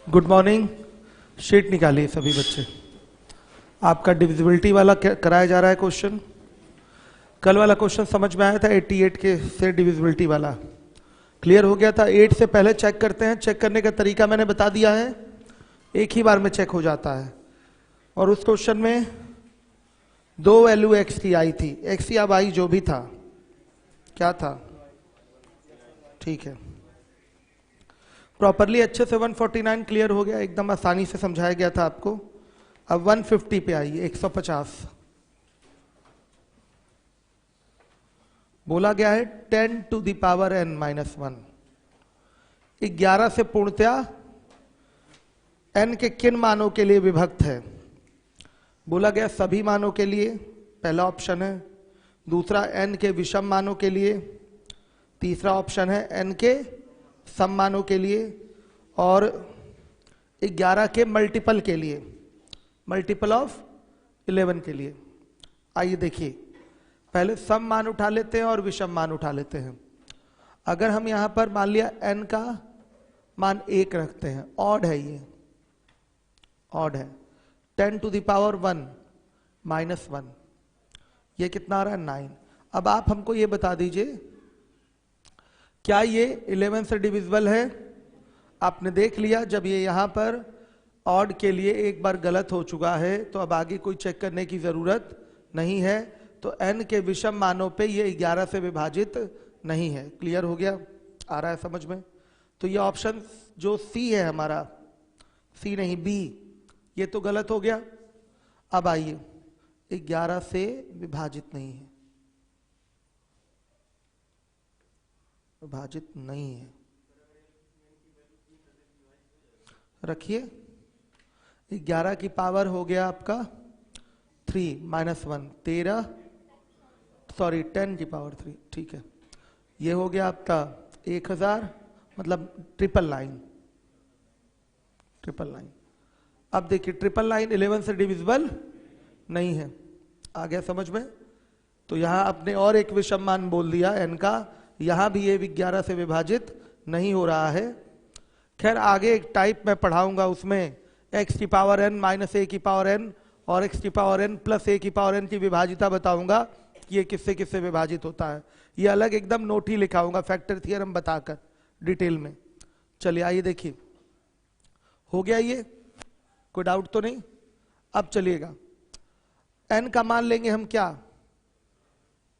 Good morning. Sheet निकालिए सभी बच्चे। आपका डिविजिबिलिटी वाला कराया जा रहा है क्वेश्चन। कल वाला क्वेश्चन समझ में आया था 88 के से डिविजिबिलिटी वाला क्लियर हो गया था। 8 से पहले चेक करते हैं। चेक करने का तरीका मैंने बता दिया है, एक ही बार में चेक हो जाता है। और उस क्वेश्चन में दो वैल्यू एक्स की आई थी, एक्स या वाई जो भी था, क्या था, ठीक है। प्रॉपरली अच्छे से 149 क्लियर हो गया, एकदम आसानी से समझाया गया था आपको। अब 150 पे आइए, 150 बोला गया है 10 to the power n minus 1। 11 से पूर्णतया n के किन मानों के लिए विभक्त है? बोला गया सभी मानों के लिए, पहला ऑप्शन है। दूसरा n के विषम मानों के लिए। तीसरा ऑप्शन है n के सम मानों के लिए। और 11 के मल्टीपल के लिए, मल्टीपल ऑफ 11 के लिए। आइए देखिए, पहले सम मान उठा लेते हैं और विषम मान उठा लेते हैं। अगर हम यहां पर मान लिया n का मान 1 रखते हैं, ऑड है, ये ऑड है, 10 टू द पावर 1 माइनस 1, ये कितना आ रहा है 9। अब आप हमको ये बता दीजिए, क्या ये 11 से डिविजिबल है? आपने देख लिया, जब ये यहां पर ऑड के लिए एक बार गलत हो चुका है तो अब आगे कोई चेक करने की जरूरत नहीं है। तो n के विषम मानों पे ये 11 से विभाजित नहीं है। क्लियर हो गया? आ रहा है समझ में? तो ये ऑप्शन जो सी है हमारा, सी नहीं बी, ये तो गलत हो गया। अब आइए, 11 से विभाजित नहीं है, विभाजित नहीं है, रखिए। 11 की पावर हो गया आपका 3 माइनस 1, 13, सॉरी 10 की पावर 3, ठीक है। ये हो गया आपका 1000, मतलब 999, 999। अब देखिए 999 11 से डिविजिबल नहीं है, आ गया समझ में? तो यहां आपने और एक विषम मान बोल दिया n का, यहां भी ये 11 से विभाजित नहीं हो रहा है। खैर आगे एक टाइप मैं पढ़ाऊंगा, उसमें x की पावर n माइनस a की पावर n और x की पावर n प्लस a की पावर n की विभाजिता बताऊंगा कि ये किससे किससे विभाजित होता है। ये अलग एकदम नोट ही लिखाऊंगा, फैक्टर थ्योरम बताकर डिटेल में। चलिए आइए देखिए, हो गया ये, कोई डाउट तो नहीं? अब चलिएगा, n का मान लेंगे हम, क्या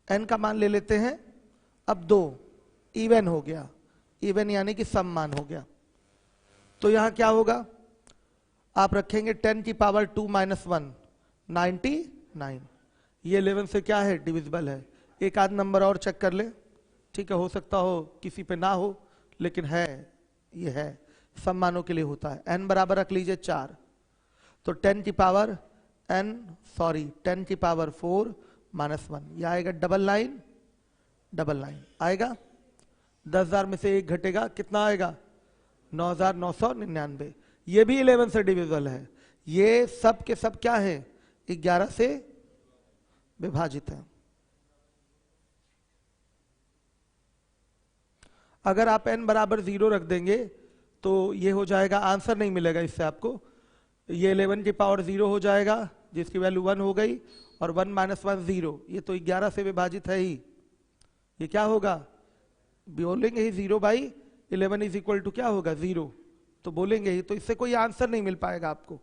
n का मान ले लेते हैं। अब 2 इवन हो गया, इवन यानी कि सम मान हो गया। तो यहां क्या होगा, आप रखेंगे 10 की पावर 2 माइनस 1, 99। ये 11 से क्या है, डिविजिबल है। एक आध नंबर और चेक कर ले, ठीक है, हो सकता हो किसी पे ना हो, लेकिन है, ये है, सम मानों के लिए होता है। n बराबर रख लीजिए 4, तो 10 की पावर n, सॉरी 10 की पावर 4 माइनस 1, यह आएगा 9999 आएगा। 10,000 में से 1 घटेगा, कितना आएगा, 9,999। ये भी 11 से डिविजिबल है। ये सब के सब क्या है, 11 से विभाजित है। अगर आप n बराबर 0 रख देंगे तो ये हो जाएगा, आंसर नहीं मिलेगा इससे आपको। ये 11 की पावर 0 हो जाएगा, जिसकी वैल्यू 1 हो गई, और 1 माइनस 1 0, ये तो 11 से विभाजित है ही। ये क्या होगा, बोलेंगे ही 0 बाई 11 इज इक्वल टू क्या होगा, 0, तो बोलेंगे ही। तो इससे कोई आंसर नहीं मिल पाएगा आपको,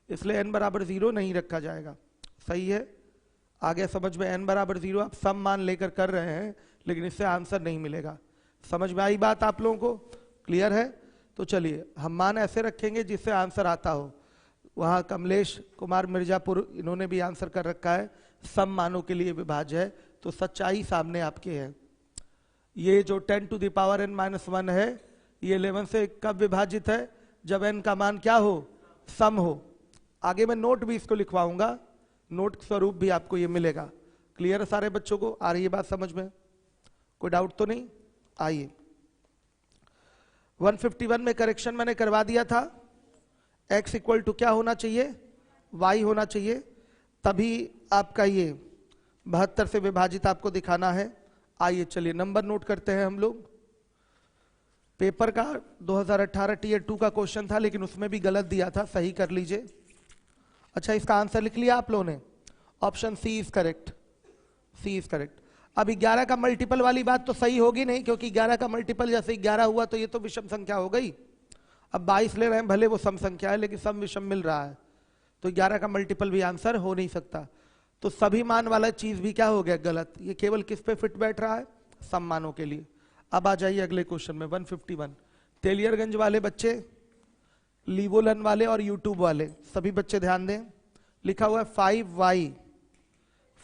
इसलिए n बराबर 0 नहीं रखा जाएगा। सही है, आगे समझ में? n बराबर 0 आप सम मान लेकर कर रहे हैं, लेकिन इससे आंसर नहीं मिलेगा। समझ में आई बात आप लोगों को? क्लियर है? तो चलिए हम मान ऐसे रखेंगे जिससे आंसर आता हो। वहां कमलेश कुमार मिर्जापुर, इन्होंने भी आंसर कर रखा है, सम मानों के लिए विभाज्य है। तो सच्चाई सामने आपके है। ये जो 10 to the power n minus 1 है, ये 11 से कब विभाजित है, जब n का मान क्या हो, सम हो। आगे मैं नोट भी इसको लिखवाऊंगा, नोट स्वरूप भी आपको ये मिलेगा। क्लियर है सारे बच्चों को? आ रही है बात समझ में? कोई डाउट तो नहीं? आइए, 151 में करेक्शन मैंने करवा दिया था। x इक्वल टू क्या होना चाहिए, y होना चाहिए, तभी आपका ये 72 से विभाजित आपको दिखाना है। आइए चलिए नंबर नोट करते हैं हम लोग। पेपर का 2018 टीयर 2 का क्वेश्चन था, लेकिन उसमें भी गलत दिया था, सही कर लीजिए। अच्छा, इसका आंसर लिख लिया आप लोगों ने? Option C is correct, C is correct. अब 11 का मल्टीपल वाली बात तो सही होगी नहीं, क्योंकि 11 का मल्टीपल जैसे 11 हुआ तो ये तो विषम संख्या हो गई। अब 22 ले रहे हैं, भले वो सम संख्या है लेकिन सम विषम मिल रहा है, तो 11 का मल्टीपल भी आंसर हो नहीं सकता। तो सभी मान वाला चीज भी क्या हो गया? गलत। ये केवल किस पे फिट बैठ रहा है? सम मानों के लिए। अब आ जाइए अगले क्वेश्चन में 151। तेलियरगंज वाले बच्चे, लीवोलन वाले और यूट्यूब वाले सभी बच्चे ध्यान दें। लिखा हुआ है 5y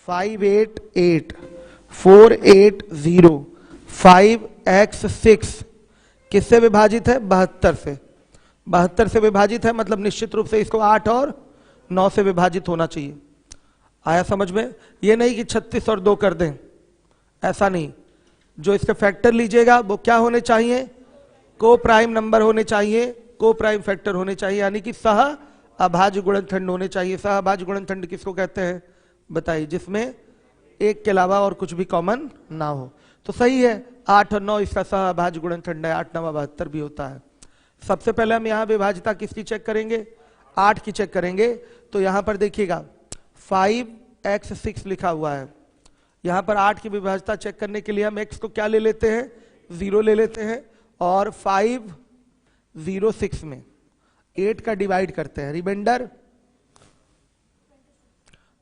588 480 5x6 किससे विभाजित है? 72 से। 72 से विभाजित है, मतलब निश्चित रूप से इसको 8 और 9 से विभाजित होना चाहिए। आया समझ में? ये नहीं कि 36 और 2 कर दें, ऐसा नहीं। जो इसके फैक्टर लीजिएगा वो क्या होने चाहिए? को प्राइम नंबर होने चाहिए, को प्राइम फैक्टर होने चाहिए, यानी कि सह अभाज्य गुणनखंड होने चाहिए। सह अभाज्य गुणनखंड किसको कहते हैं बताइए? जिसमें एक के अलावा और कुछ भी कॉमन ना हो। तो सही है, 8 और 9 इसका सह अभाज्य गुणनखंड है। 8 9 72 भी होता है। सबसे पहले हम यहाँ विभाज्यता किसकी चेक करेंगे? 8 की चेक करेंगे। तो यहाँ पर देखिएगा 5x6 लिखा हुआ है। यहाँ पर 8 की विभाज्यता चेक करने के लिए हम x को क्या ले लेते हैं? 0 ले लेते हैं, और 506 में 8 का डिवाइड करते हैं, रिमाइंडर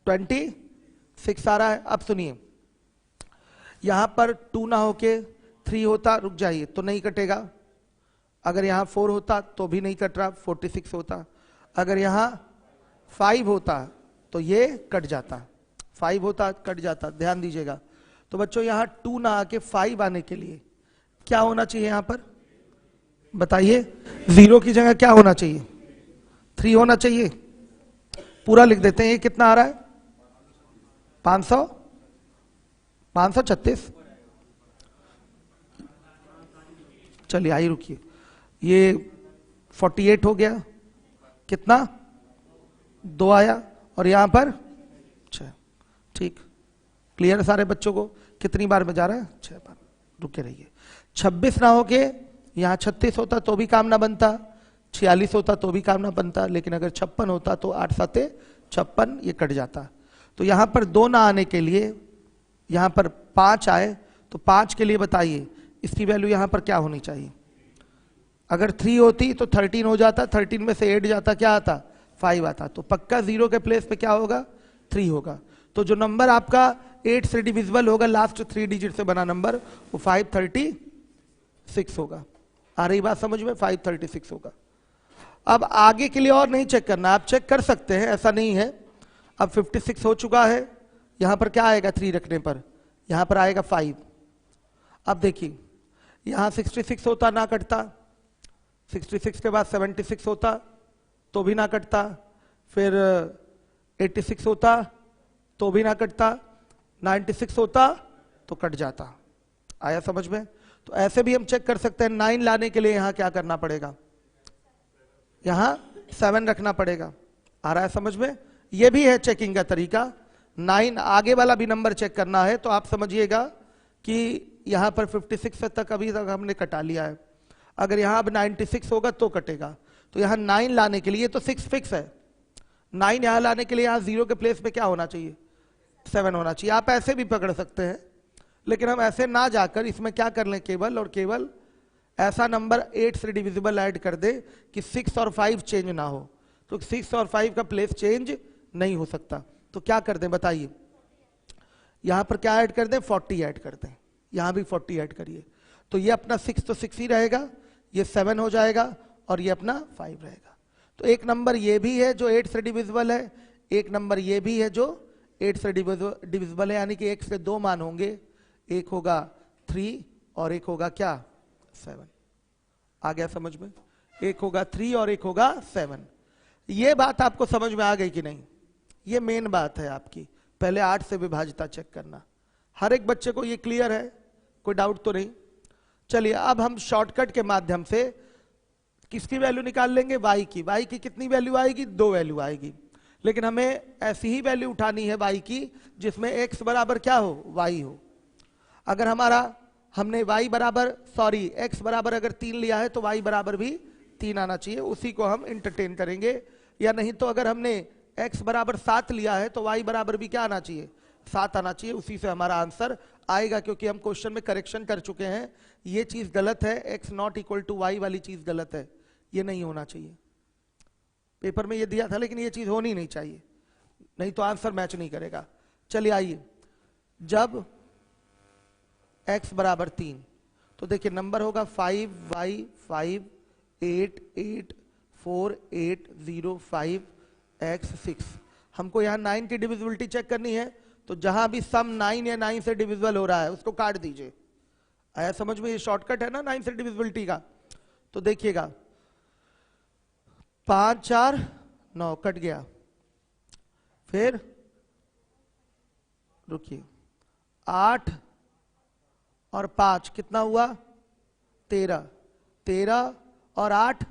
26 आ रहा है। अब सुनिए, यहां पर 2 ना होके 3 होता, रुक जाइए, तो नहीं कटेगा। अगर यहां 4 होता तो भी नहीं कट रहा, 46 होता। अगर यहां 5 होता तो ये कट जाता, 5 होता कट जाता, ध्यान दीजिएगा। तो बच्चों यहां 2 ना आके 5 आने के लिए क्या होना चाहिए? यहां पर बताइए, 0 की जगह क्या होना चाहिए? 3 होना चाहिए। पूरा लिख देते हैं। ये कितना आ रहा है? 536। चलिए आइए रुकिए, ये 48 हो गया। कितना? 2 आया, और यहां पर 6। ठीक, क्लियर है सारे बच्चों को? कितनी बार में जा रहा है? 6 बार। रुके रहिए। 26 ना हो के यहां 36 होता तो भी काम ना बनता, 46 होता तो भी काम ना बनता, लेकिन अगर 56 होता तो 8 7 56, ये कट जाता। तो यहां पर 2 ना आने के लिए यहां पर 5 आए, तो 5 के लिए बताइए इसकी वैल्यू यहां पर क्या होनी चाहिए? अगर 3 होती तो 13 हो जाता, 13 में से 8 जाता, क्या आता? 5 आता। तो पक्का 0 के प्लेस पे क्या होगा? 3 होगा। तो जो नंबर आपका 8 से डिविजिबल होगा, लास्ट 3 डिजिट से बना नंबर, वो 536 होगा। आ रही बात समझ में? 536 होगा। अब आगे के लिए और नहीं चेक करना, आप चेक कर सकते हैं, ऐसा नहीं है। अब 56 हो चुका है, यहां पर क्या आएगा 3 रखने पर? यहां पर आएगा 5। अब देखिए, यहां 66 होता ना कटता, 66 के बाद 76 होता तो भी ना कटता, फिर 86 होता तो भी ना कटता, 96 होता तो कट जाता। आया समझ में? तो ऐसे भी हम चेक कर सकते हैं। 9 लाने के लिए यहां क्या करना पड़ेगा? यहां 7 रखना पड़ेगा। आ रहा है समझ में? यह भी है चेकिंग का तरीका। 9 आगे वाला भी नंबर चेक करना है, तो आप समझिएगा कि यहां पर 56 तक अभी तक हमने कटा लिया है। अगर यहां अब 96 होगा तो कटेगा। तो यहां 9 लाने के लिए, तो 6 फिक्स है, 9 यहां लाने के लिए यहां 0 के प्लेस पे क्या होना चाहिए? 7 होना चाहिए। आप ऐसे भी पकड़ सकते हैं, लेकिन हम ऐसे ना जाकर इसमें क्या कर लें, केवल और केवल ऐसा नंबर 8 से डिविजिबल ऐड कर दे कि 6 और 5 चेंज ना हो। तो 6 और 5 का प्लेस चेंज नहीं हो सकता। तो क्या कर दें बताइए? यहां पर क्या ऐड कर दें? 40 ऐड कर दें। यहां भी 40 ऐड करिए। तो ये अपना 6 तो 6 ही रहेगा, ये 7 हो जाएगा, और ये अपना 5 रहेगा। तो एक नंबर ये भी है जो 8 से डिविजिबल है, एक नंबर ये भी है जो 8 से डिविजिबल है, यानी कि 1 से 2 मान होंगे। एक होगा 3 और एक होगा क्या? 7। आ गया समझ में? एक होगा 3 और एक होगा 7। ये बात आपको समझ में आ गई कि नहीं? ये मेन बात है आपकी। पहले 8 से विभाजिता चेक करना। हर एक बच्चे को ये क्लियर है? कोई डाउट तो नहीं? चलिए अब हम शॉर्टकट के माध्यम से किसकी वैल्यू निकाल लेंगे? y की। y की कितनी वैल्यू आएगी? 2 वैल्यू आएगी। लेकिन हमें ऐसी ही वैल्यू उठानी है y की जिसमें x बराबर क्या हो? y हो। अगर हमारा हमने y बराबर सॉरी x बराबर अगर 3 लिया है तो y बराबर भी 3 आना चाहिए, उसी को हम इंटरटेन करेंगे। या नहीं तो अगर हमने x बराबर 7 लिया है तो y बराबर भी क्या आना चाहिए, 7 आना चाहिए, उसी से हमारा आंसर आएगा, क्योंकि हम क्वेश्चन में करेक्शन कर चुके हैं। ये चीज गलत है, x not equal to y वाली चीज गलत है, ये नहीं होना चाहिए। पेपर में ये दिया था लेकिन ये चीज होनी नहीं चाहिए, नहीं तो आंसर मैच नहीं करेगा। चलिए आइए, जब x बराबर 3 तो देखिए नंबर होगा 5y 5 8 8 4 8 0 5 x 6। हमको यहाँ 9 की डिविजिबिलिटी चेक करनी है, तो जहां भी सम 9 या 9 से डिविजिबल हो रहा है उसको काट दीजिए। आया समझ में, ये शॉर्टकट है ना 9 से डिविजिबिलिटी का। तो देखिएगा 5 4 9 कट गया, फिर रुकिए 8 और 5 कितना हुआ 13, 13 और 8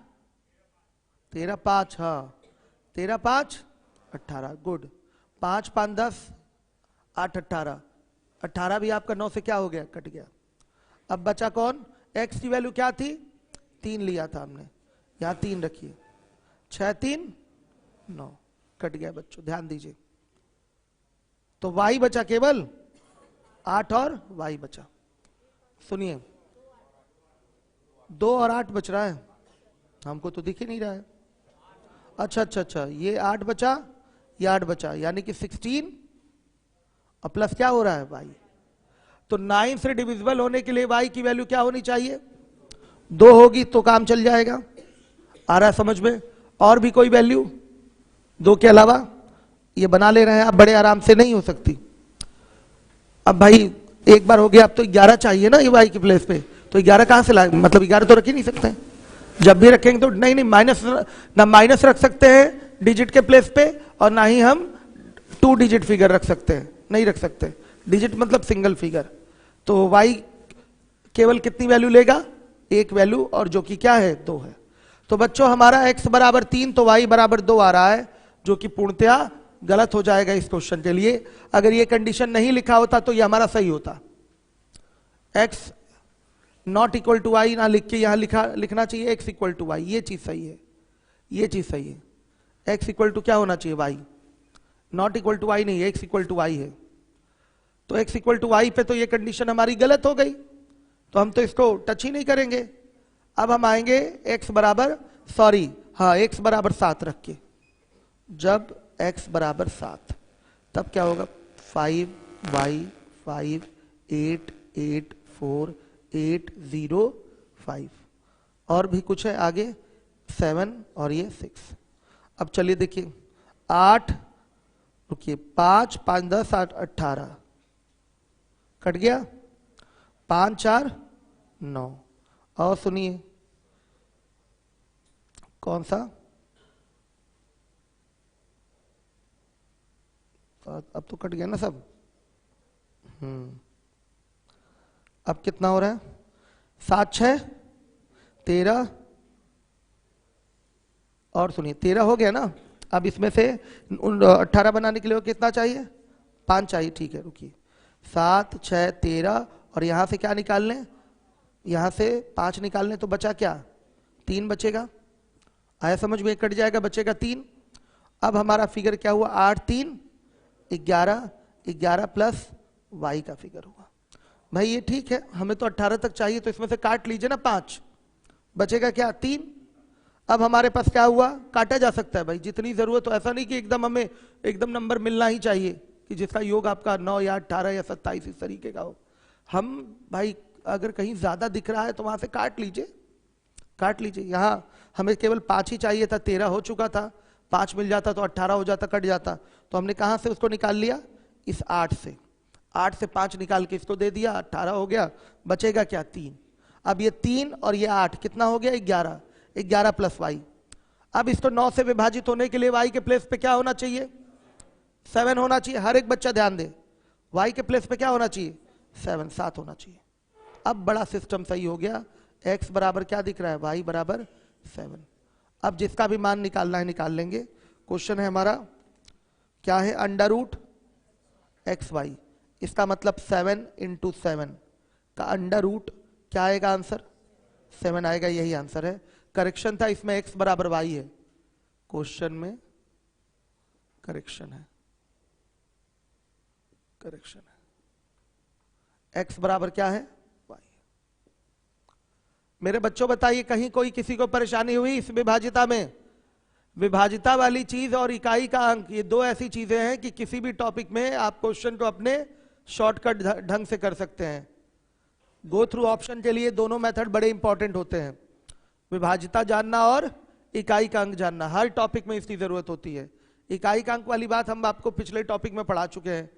13 5, हाँ 13 5 18, गुड। 5 5 10 8 18, 18 भी आपका 9 से क्या हो गया, कट गया। अब बचा कौन, x की वैल्यू क्या थी 3 लिया था हमने, यहां 3 रखिए, 6 3 9 कट गया बच्चों, ध्यान दीजिए। तो y बचा केवल 8 और y बचा, सुनिए 2 और 8 बच रहा है, हमको तो दिख ही नहीं रहा है। अच्छा अच्छा अच्छा, ये 8 बचा, ये 8 बचा, यानी कि 16 और प्लस क्या हो रहा है y। तो 9 से डिविजिबल होने के लिए y की वैल्यू क्या होनी चाहिए, 2 होगी तो काम चल जाएगा। आ रहा है समझ में। और भी कोई वैल्यू 2 के अलावा, ये बना ले रहे हैं आप, बड़े आराम से नहीं हो सकती। अब भाई एक बार हो गया, अब तो 11 चाहिए ना ये y की प्लेस पे, तो 11 कहां से लाए, मतलब 11 तो रख ही नहीं सकते, जब भी रखेंगे तो नहीं माइनस, ना माइनस रख सकते हैं डिजिट के प्लेस पे, और ना ही हम 2 डिजिट फिगर रख सकते हैं, नहीं रख सकते, डिजिट मतलब सिंगल फिगर। तो y केवल कितनी वैल्यू लेगा, एक वैल्यू, और जो कि क्या है 2 है। तो बच्चों हमारा x बराबर 3 तो y बराबर 2 आ रहा है, जो कि पूर्णतया गलत हो जाएगा इस क्वेश्चन के लिए। अगर ये कंडीशन नहीं लिखा होता तो ये हमारा सही होता, x not equal to y ना लिख के यहां लिखना चाहिए x इक्वल टू y, ये चीज सही है, ये चीज सही है। x इक्वल टू क्या होना चाहिए y, not equal to y नहीं, x इक्वल टू y है। तो x इक्वल टू y पे तो ये कंडीशन हमारी गलत हो गई, तो हम तो इसको टच ही नहीं करेंगे। अब हम आएंगे x बराबर सॉरी हाँ x बराबर 7 रख के, जब x बराबर 7 तब क्या होगा 5y 5 8 8 4 8 0 5, और भी कुछ है आगे 7 और ये 6। अब चलिए देखिए 8 रुकिए 5 5 10 8 18 कट गया, 5 4 9, और सुनिए कौन सा, अब तो कट गया ना सब। अब कितना हो रहा है 7 6 13, और सुनिए 13 हो गया ना। अब इसमें से 18 बनाने के लिए कितना चाहिए, 5 चाहिए, ठीक है रुकिए 7 6 13, और यहां से क्या निकाल लें, यहां से 5 निकाल लें तो बचा क्या 3 बचेगा। आया समझ में, कट जाएगा बचेगा 3। अब हमारा फिगर क्या हुआ 8 3 11, 11 प्लस y का फिगर हुआ। भाई ये ठीक है, हमें तो 18 तक चाहिए, तो इसमें से काट लीजिए ना 5, बचेगा क्या 3। अब हमारे पास क्या हुआ, काटा जा सकता है भाई जितनी जरूरत हो, ऐसा नहीं कि एकदम हमें एकदम नंबर मिलना ही चाहिए कि जिसका योग आपका 9 या 18 या 27 इस तरीके का हो। हम भाई अगर कहीं ज्यादा दिख रहा है तो वहां से काट लीजिए, काट लीजिए। यहाँ हमें केवल 5 ही चाहिए था, 13 हो चुका था, 5 मिल जाता तो 18 हो जाता, कट जाता। तो हमने कहां से उसको निकाल लिया, इस 8 से, 8 से 5 निकाल के इसको दे दिया, 18 हो गया, बचेगा क्या 3। अब ये 3 और ये 8 कितना हो गया 11, 11 प्लस y। अब इसको 9 से विभाजित होने के लिए y के प्लेस पे क्या होना चाहिए 7 होना चाहिए। हर एक बच्चा ध्यान दे, y के प्लेस पे क्या होना चाहिए 7 7 होना चाहिए। अब बड़ा सिस्टम सही हो गया, x बराबर क्या दिख रहा है y बराबर 7। अब जिसका भी मान निकालना है निकाल लेंगे। क्वेश्चन है हमारा क्या है, अंडर रूट एक्स वाई, इसका मतलब 7 इंटू 7 का अंडर रूट, क्या आएगा आंसर? 7 आएगा, यही आंसर है। करेक्शन था इसमें, x बराबर y है, क्वेश्चन में करेक्शन है, करेक्शन है, x बराबर क्या है? y। मेरे बच्चों बताइए, कहीं कोई किसी को परेशानी हुई इस विभाजिता में? विभाजिता वाली चीज और इकाई का अंक, ये दो ऐसी चीजें हैं कि किसी भी टॉपिक में आप क्वेश्चन को अपने शॉर्टकट ढंग से कर सकते हैं। गो थ्रू ऑप्शन के लिए दोनों मेथड बड़े इंपॉर्टेंट होते हैं, विभाजिता जानना और इकाई का अंक जानना। हर टॉपिक में इसकी जरूरत होती है। इकाई का अंक वाली बात हम आपको पिछले टॉपिक में पढ़ा चुके हैं,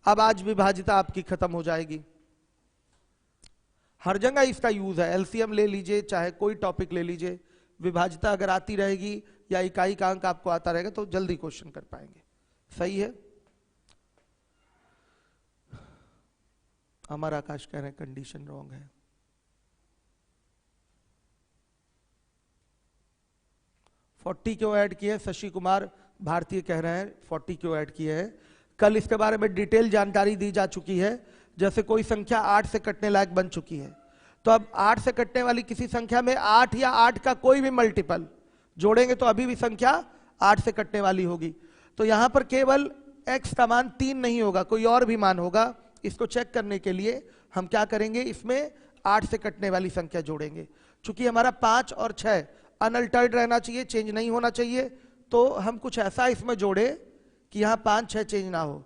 अब आज विभाजिता आपकी खत्म हो जाएगी। हर जगह इसका यूज है, एलसीएम ले लीजिए, चाहे कोई टॉपिक ले लीजिए, विभाजिता अगर आती रहेगी या इकाई का अंक आपको आता रहेगा तो जल्दी क्वेश्चन कर पाएंगे। सही है? अमर आकाश कह रहे हैं कंडीशन रॉन्ग है। फोर्टी क्यों ऐड किए? शशि कुमार भारतीय कह रहे हैं 40 क्यों ऐड किए हैं। कल इसके बारे में डिटेल जानकारी दी जा चुकी है। जैसे कोई संख्या 8 से कटने लायक बन चुकी है, तो अब 8 से कटने वाली किसी संख्या में 8 या 8 का कोई भी मल्टीपल जोड़ेंगे तो अभी भी संख्या 8 से कटने वाली होगी। तो यहां पर केवल x का मान 3 नहीं होगा, कोई और भी मान होगा। इसको चेक करने के लिए हम क्या करेंगे, इसमें 8 से कटने वाली संख्या जोड़ेंगे। चूंकि हमारा 5 और 6 अनअल्टर्ड रहना चाहिए, चेंज नहीं होना चाहिए, तो हम कुछ ऐसा इसमें जोड़े कि यहाँ 5 6 चेंज ना हो।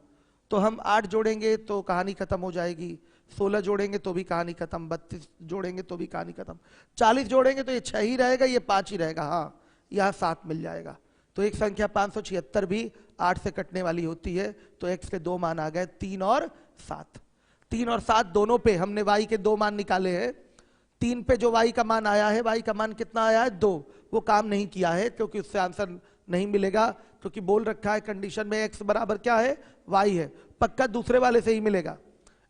तो हम 8 जोड़ेंगे तो कहानी खत्म हो जाएगी, 16 जोड़ेंगे तो भी कहानी खत्म, 32 जोड़ेंगे तो भी कहानी खत्म, 40 जोड़ेंगे तो ये 6 ही रहेगा, ये 5 ही रहेगा, हाँ यहाँ 7 मिल जाएगा। तो एक संख्या 576 भी 8 से कटने वाली होती है। तो x के दो मान आ गए, 3 और 7। 3 और 7 दोनों पे हमने y के दो मान निकाले हैं। 3 पे जो y का मान आया है, y का मान कितना आया है? 2। वो काम नहीं किया है क्योंकि उससे आंसर नहीं मिलेगा, क्योंकि बोल रखा है कंडीशन में x बराबर क्या है? y है। पक्का दूसरे वाले से ही मिलेगा,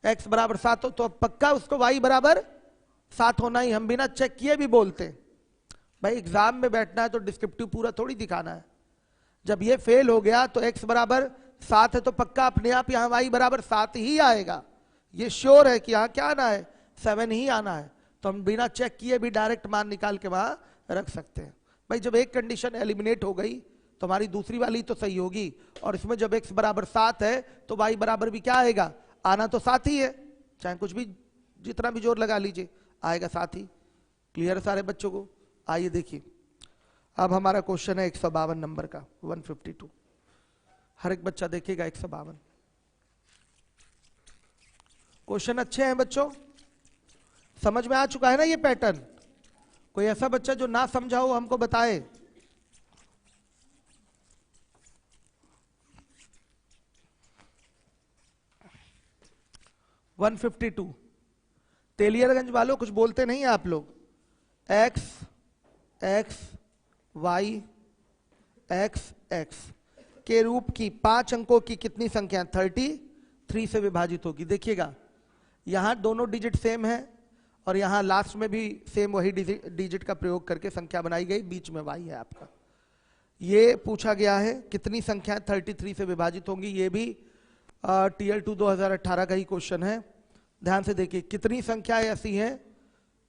x बराबर 7 हो तो पक्का उसको y बराबर 7 होना ही, हम बिना चेक किए भी बोलते हैं। भाई एग्जाम में बैठना है तो डिस्क्रिप्टिव पूरा थोड़ी दिखाना है। जब ये फेल हो गया तो x बराबर 7 है तो पक्का अपने आप यहाँ y बराबर 7 ही आएगा। ये श्योर है कि यहाँ क्या आना है? 7 ही आना है। तो हम बिना चेक किए भी डायरेक्ट मान निकाल के वहां रख सकते हैं। भाई जब एक कंडीशन एलिमिनेट हो गई तो हमारी दूसरी वाली तो सही होगी, और इसमें जब x बराबर 7 है तो y बराबर भी क्या आएगा? आना तो 7 ही है, चाहे कुछ भी जितना भी जोर लगा लीजिए आएगा 7 ही। क्लियर सारे बच्चों को? आइए देखिए, अब हमारा क्वेश्चन है 152 नंबर का, 152। हर एक बच्चा देखेगा 152 क्वेश्चन। अच्छे हैं बच्चों, समझ में आ चुका है ना ये पैटर्न? कोई ऐसा बच्चा जो ना समझा हो हमको बताए। वन 152 तेलियरगंज वालों कुछ बोलते नहीं आप लोग। x x y x x के रूप की 5 अंकों की कितनी संख्या 33 से विभाजित होगी? देखिएगा यहां दोनों डिजिट सेम है और यहां लास्ट में भी सेम वही डिजिट का प्रयोग करके संख्या बनाई गई, बीच में y है आपका। ये पूछा गया है कितनी संख्या 33 से विभाजित होंगी। ये भी TL2 2018 का ही क्वेश्चन है। ध्यान से देखिए, कितनी संख्याएं ऐसी हैं,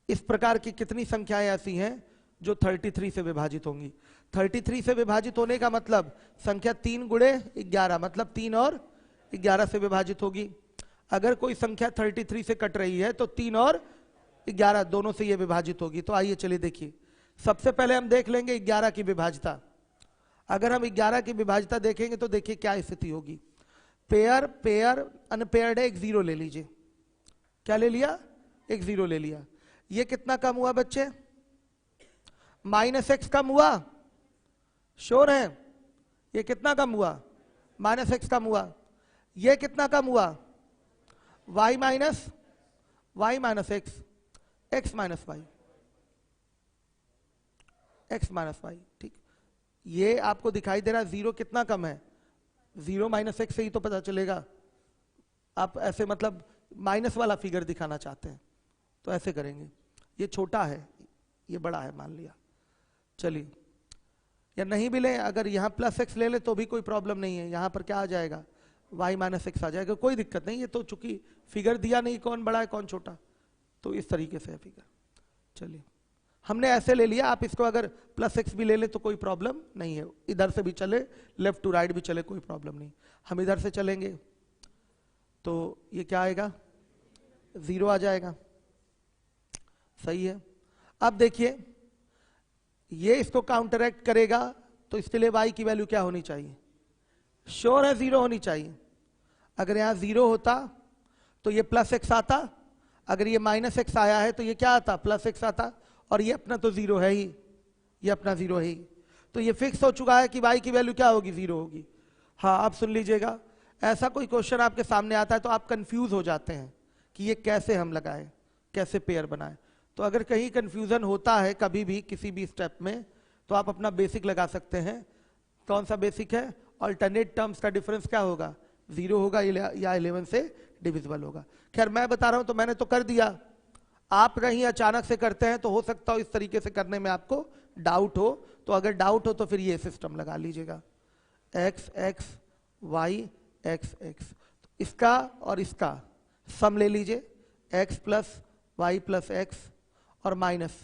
इस प्रकार की कितनी संख्याएं ऐसी हैं जो 33 से विभाजित होंगी। 33 से विभाजित होने का मतलब संख्या 3 गुणे 11, मतलब 3 और 11 से विभाजित होगी। अगर कोई संख्या 33 से कट रही है तो 3 और 11 दोनों से ये विभाजित होगी। तो आइए चलिए देखिए, सबसे पहले हम देख लेंगे 11 की विभाजिता। अगर हम 11 की विभाजिता देखेंगे तो देखिए क्या स्थिति होगी। पेयर पेयर अनपेयर्ड है, एक 0 ले लीजिए। क्या ले लिया? एक 0 ले लिया। ये कितना कम हुआ बच्चे? -x कम हुआ। श्योर है? ये कितना कम हुआ? -x कम हुआ। ये कितना कम हुआ? y minus x, x minus y, x minus y। ठीक, ये आपको दिखाई दे रहा है 0 कितना कम है? 0 -x से ही तो पता चलेगा। आप ऐसे मतलब माइनस वाला फिगर दिखाना चाहते हैं तो ऐसे करेंगे। ये छोटा है, ये बड़ा है मान लिया। चलिए, या नहीं भी लें, अगर यहाँ +x ले ले तो भी कोई प्रॉब्लम नहीं है। यहाँ पर क्या आ जाएगा? y -x आ जाएगा, कोई दिक्कत नहीं। ये तो चूंकि फिगर दिया नहीं कौन बड़ा है कौन छोटा, तो इस तरीके से है फिगर। चलिए हमने ऐसे ले लिया, आप इसको अगर प्लस एक्स भी ले ले तो कोई प्रॉब्लम नहीं है, इधर से भी चले लेफ्ट टू राइट भी चले कोई प्रॉब्लम नहीं। हम इधर से चलेंगे तो ये क्या आएगा, 0 आ जाएगा। सही है। अब देखिए ये इसको काउंटरएक्ट करेगा तो इसके लिए y की वैल्यू क्या होनी चाहिए, श्योर है 0 होनी चाहिए। अगर यहां 0 होता तो ये प्लस एक्स आता, अगर ये माइनस एक्स आया है तो ये क्या आता, प्लस एक्स आता, और ये अपना तो 0 है ही, ये अपना 0 है ही। तो ये फिक्स हो चुका है कि y की वैल्यू क्या होगी, 0 होगी। हाँ आप सुन लीजिएगा, ऐसा कोई क्वेश्चन आपके सामने आता है तो आप कंफ्यूज हो जाते हैं कि ये कैसे हम लगाएं, कैसे पेयर बनाएं। तो अगर कहीं कंफ्यूजन होता है कभी भी किसी भी स्टेप में तो आप अपना बेसिक लगा सकते हैं। कौन सा बेसिक है, अल्टरनेट टर्म्स का डिफरेंस क्या होगा, 0 होगा या 11 से डिविजिबल होगा। खैर मैं बता रहा हूं तो मैंने तो कर दिया, आप कहीं अचानक से करते हैं तो हो सकता हो इस तरीके से करने में आपको डाउट हो, तो अगर डाउट हो तो फिर ये सिस्टम लगा लीजिएगा, x x y x x। तो इसका और इसका सम ले लीजिए, x plus y plus x और माइनस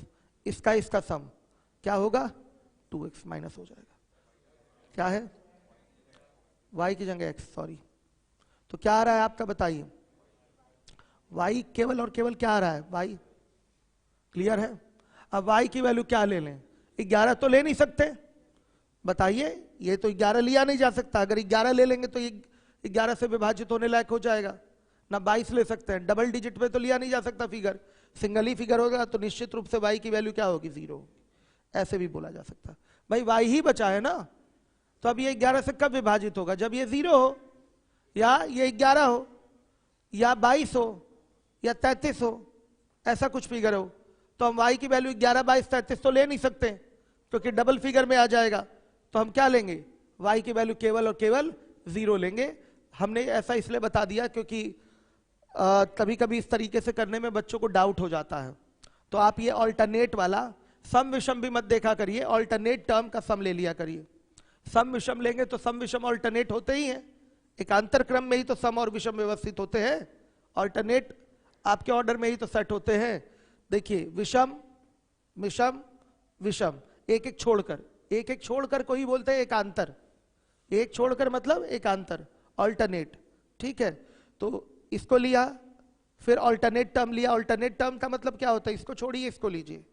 इसका सम क्या होगा, 2x माइनस हो जाएगा, क्या है y की जगह x, सॉरी। तो क्या आ रहा है आपका बताइए, y केवल और केवल क्या आ रहा है, y क्लियर है। अब y की वैल्यू क्या ले लें, 11 तो ले नहीं सकते, बताइए, ये तो 11 लिया नहीं जा सकता, अगर 11 ले लेंगे तो ये 11 से विभाजित होने लायक हो जाएगा ना, 22 ले सकते हैं, डबल डिजिट पे तो लिया नहीं जा सकता फिगर, सिंगल ही फिगर होगा तो निश्चित रूप से y की वैल्यू क्या होगी, 0 होगी। ऐसे भी बोला जा सकता, भाई y ही बचा है ना, तो अब ये 11 से कब विभाजित होगा, जब ये 0 हो, या ये 11 हो, या 22 हो, या 33 हो, ऐसा कुछ फिगर हो, तो हम y की वैल्यू 11, 22, 33 तो ले नहीं सकते क्योंकि डबल फिगर में आ जाएगा। तो हम क्या लेंगे, y की वैल्यू केवल और केवल 0 लेंगे। हमने ऐसा इसलिए बता दिया क्योंकि कभी कभी इस तरीके से करने में बच्चों को डाउट हो जाता है। तो आप ये ऑल्टरनेट वाला सम विषम भी मत देखा करिए, ऑल्टरनेट टर्म का सम ले लिया करिए। सम विषम लेंगे तो सम विषम ऑल्टरनेट होते ही हैं, एकांतर क्रम में ही तो सम और विषम व्यवस्थित होते हैं, ऑल्टरनेट आपके ऑर्डर में ही तो सेट होते हैं। देखिए विषम विषम विषम, एक एक छोड़कर को ही बोलते हैं एकांतर, एक छोड़कर मतलब एकांतर, ऑल्टरनेट, ठीक है। तो इसको लिया, फिर ऑल्टरनेट टर्म लिया, ऑल्टरनेट टर्म का मतलब क्या होता है, इसको छोड़िए इसको लीजिए,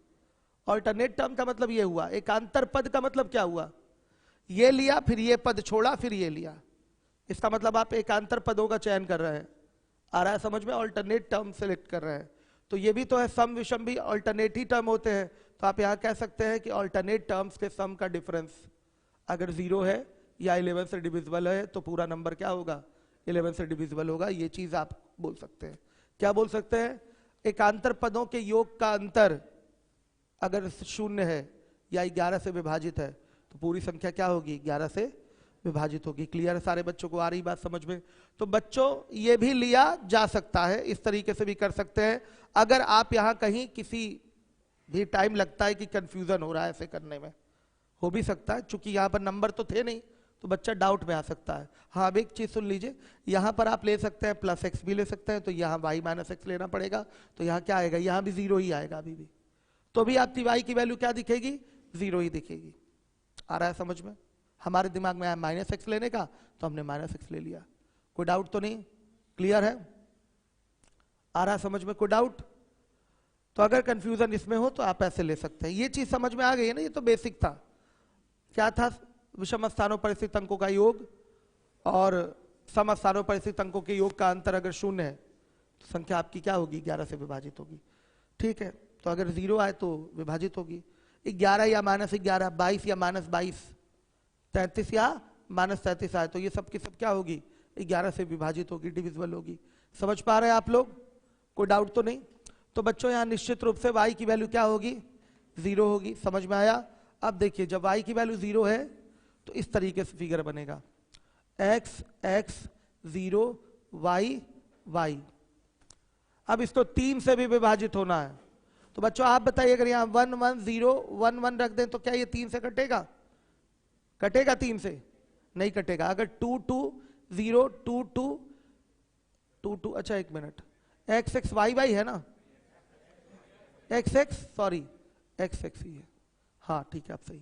ऑल्टरनेट टर्म का मतलब ये हुआ, एकांतर पद का मतलब क्या हुआ, ये लिया फिर ये पद छोड़ा फिर ये लिया, इसका मतलब आप एकांतर पदों का चयन कर रहे हैं, आ रहा है समझ में, ऑल्टरनेट टर्म सेलेक्ट कर रहे हैं। तो ये भी तो है, सम विषम भी ऑल्टरनेट ही टर्म होते हैं, तो आप यहाँ कह सकते हैं कि ऑल्टरनेट टर्म्स के सम का डिफरेंस अगर 0 है या 11 से डिविजिबल है तो पूरा नंबर क्या होगा, 11 से डिविजिबल होगा। ये चीज आप बोल सकते हैं, क्या बोल सकते हैं, एकांतर पदों के योग का अंतर अगर 0 है या 11 से विभाजित है तो पूरी संख्या क्या होगी, 11 से विभाजित होगी। क्लियर है सारे बच्चों को, आ रही बात समझ में। तो बच्चों ये भी लिया जा सकता है, इस तरीके से भी कर सकते हैं। अगर आप यहाँ कहीं किसी भी टाइम लगता है कि कंफ्यूजन हो रहा है ऐसे करने में, हो भी सकता है, चूंकि यहाँ पर नंबर तो थे नहीं तो बच्चा डाउट में आ सकता है। हाँ अब एक चीज सुन लीजिए, यहाँ पर आप ले सकते हैं प्लस एक्स भी ले सकते हैं, तो यहाँ y माइनस एक्स लेना पड़ेगा, तो यहाँ क्या आएगा, यहाँ भी 0 ही आएगा अभी भी, तो भी आपकी y की वैल्यू क्या दिखेगी, 0 ही दिखेगी। आ रहा है समझ में, हमारे दिमाग में आया माइनस एक्स लेने का तो हमने माइनस एक्स ले लिया, कोई डाउट तो नहीं, क्लियर है, आ रहा है समझ में, कोई डाउट। तो अगर कंफ्यूजन इसमें हो तो आप ऐसे ले सकते हैं। ये चीज समझ में आ गई है ना, ये तो बेसिक था, क्या था, विषम स्थानों पर स्थित अंकों का योग और सम स्थानों पर स्थित अंकों के योग का अंतर अगर 0 है तो संख्या आपकी क्या होगी, 11 से विभाजित होगी, ठीक है। तो अगर 0 आए तो विभाजित होगी, 11 या माइनस 11, 22 या माइनस 22, 33 या माइनस 33 आए तो ये सब की सब क्या होगी, 11 से विभाजित होगी, डिविजिबल होगी। समझ पा रहे हैं आप लोग, कोई डाउट तो नहीं। तो बच्चों यहाँ निश्चित रूप से y की वैल्यू क्या होगी, 0 होगी, समझ में आया। अब देखिए जब y की वैल्यू 0 है तो इस तरीके से फिगर बनेगा, x x 0 y y। अब इसको 3 से भी विभाजित होना है, तो बच्चों आप बताइए अगर यहाँ 1 1 0 1 1 रख दें तो क्या ये 3 से कटेगा, कटेगा 3 से, नहीं कटेगा। अगर 2 2 0 2 2 2 2, अच्छा एक minute, x x y y है ना, x x, sorry x x ही है, हाँ ठीक है आप सही।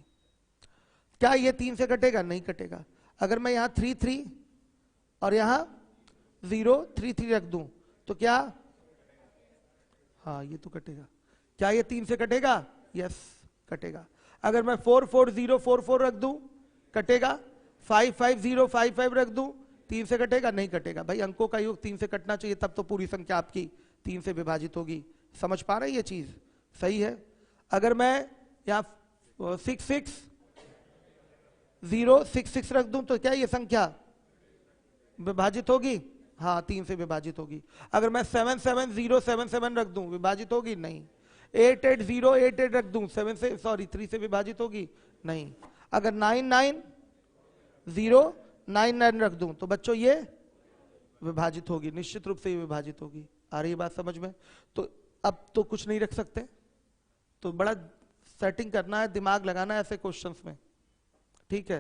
क्या ये 3 से कटेगा? नहीं कटेगा। अगर मैं यहाँ 3 3 और यहाँ 0 3 3 रख दूं तो क्या? हाँ ये तो कटेगा। क्या ये 3 से कटेगा? यस कटेगा। अगर मैं 4 4 0 4 4 रख दूं कटेगा। 5 5 0 5 5 रख दूं 3 से कटेगा? नहीं कटेगा। भाई अंकों का योग 3 से कटना चाहिए, तब तो पूरी संख्या आपकी 3 से विभाजित होगी। समझ पा रहे हैं ये चीज? सही है। अगर मैं यहाँ 6 6 0 6 6 रख दूं तो क्या ये संख्या विभाजित होगी? हाँ 3 से विभाजित होगी। अगर मैं 7 7 0 7 7 रख दूं विभाजित होगी? नहीं। 8 8 0 8 8 रख दूं 7 से, सॉरी 3 से विभाजित होगी? नहीं। अगर 9 9 0 9 9 रख दूं तो बच्चों ये विभाजित होगी, निश्चित रूप से ये विभाजित होगी। आ रही है बात समझ में? तो अब तो कुछ नहीं रख सकते, तो बड़ा सेटिंग करना है, दिमाग लगाना है ऐसे क्वेश्चंस में, ठीक है?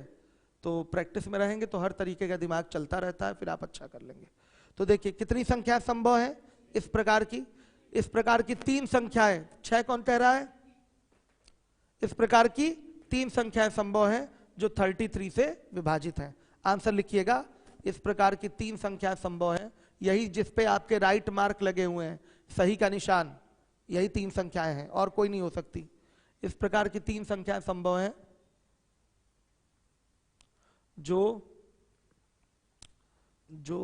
तो प्रैक्टिस में रहेंगे तो हर तरीके का दिमाग चलता रहता है, फिर आप अच्छा कर लेंगे। तो देखिए कितनी संख्या संभव है इस प्रकार की? इस प्रकार की 3 संख्याएं, 6 कौन कह रहा है? इस प्रकार की 3 संख्याएं संभव है जो 33 से विभाजित है। आंसर लिखिएगा, इस प्रकार की 3 संख्याएं संभव है, यही जिस पे आपके राइट मार्क लगे हुए हैं, सही का निशान, यही 3 संख्याएं हैं और कोई नहीं हो सकती। इस प्रकार की 3 संख्याएं संभव है जो जो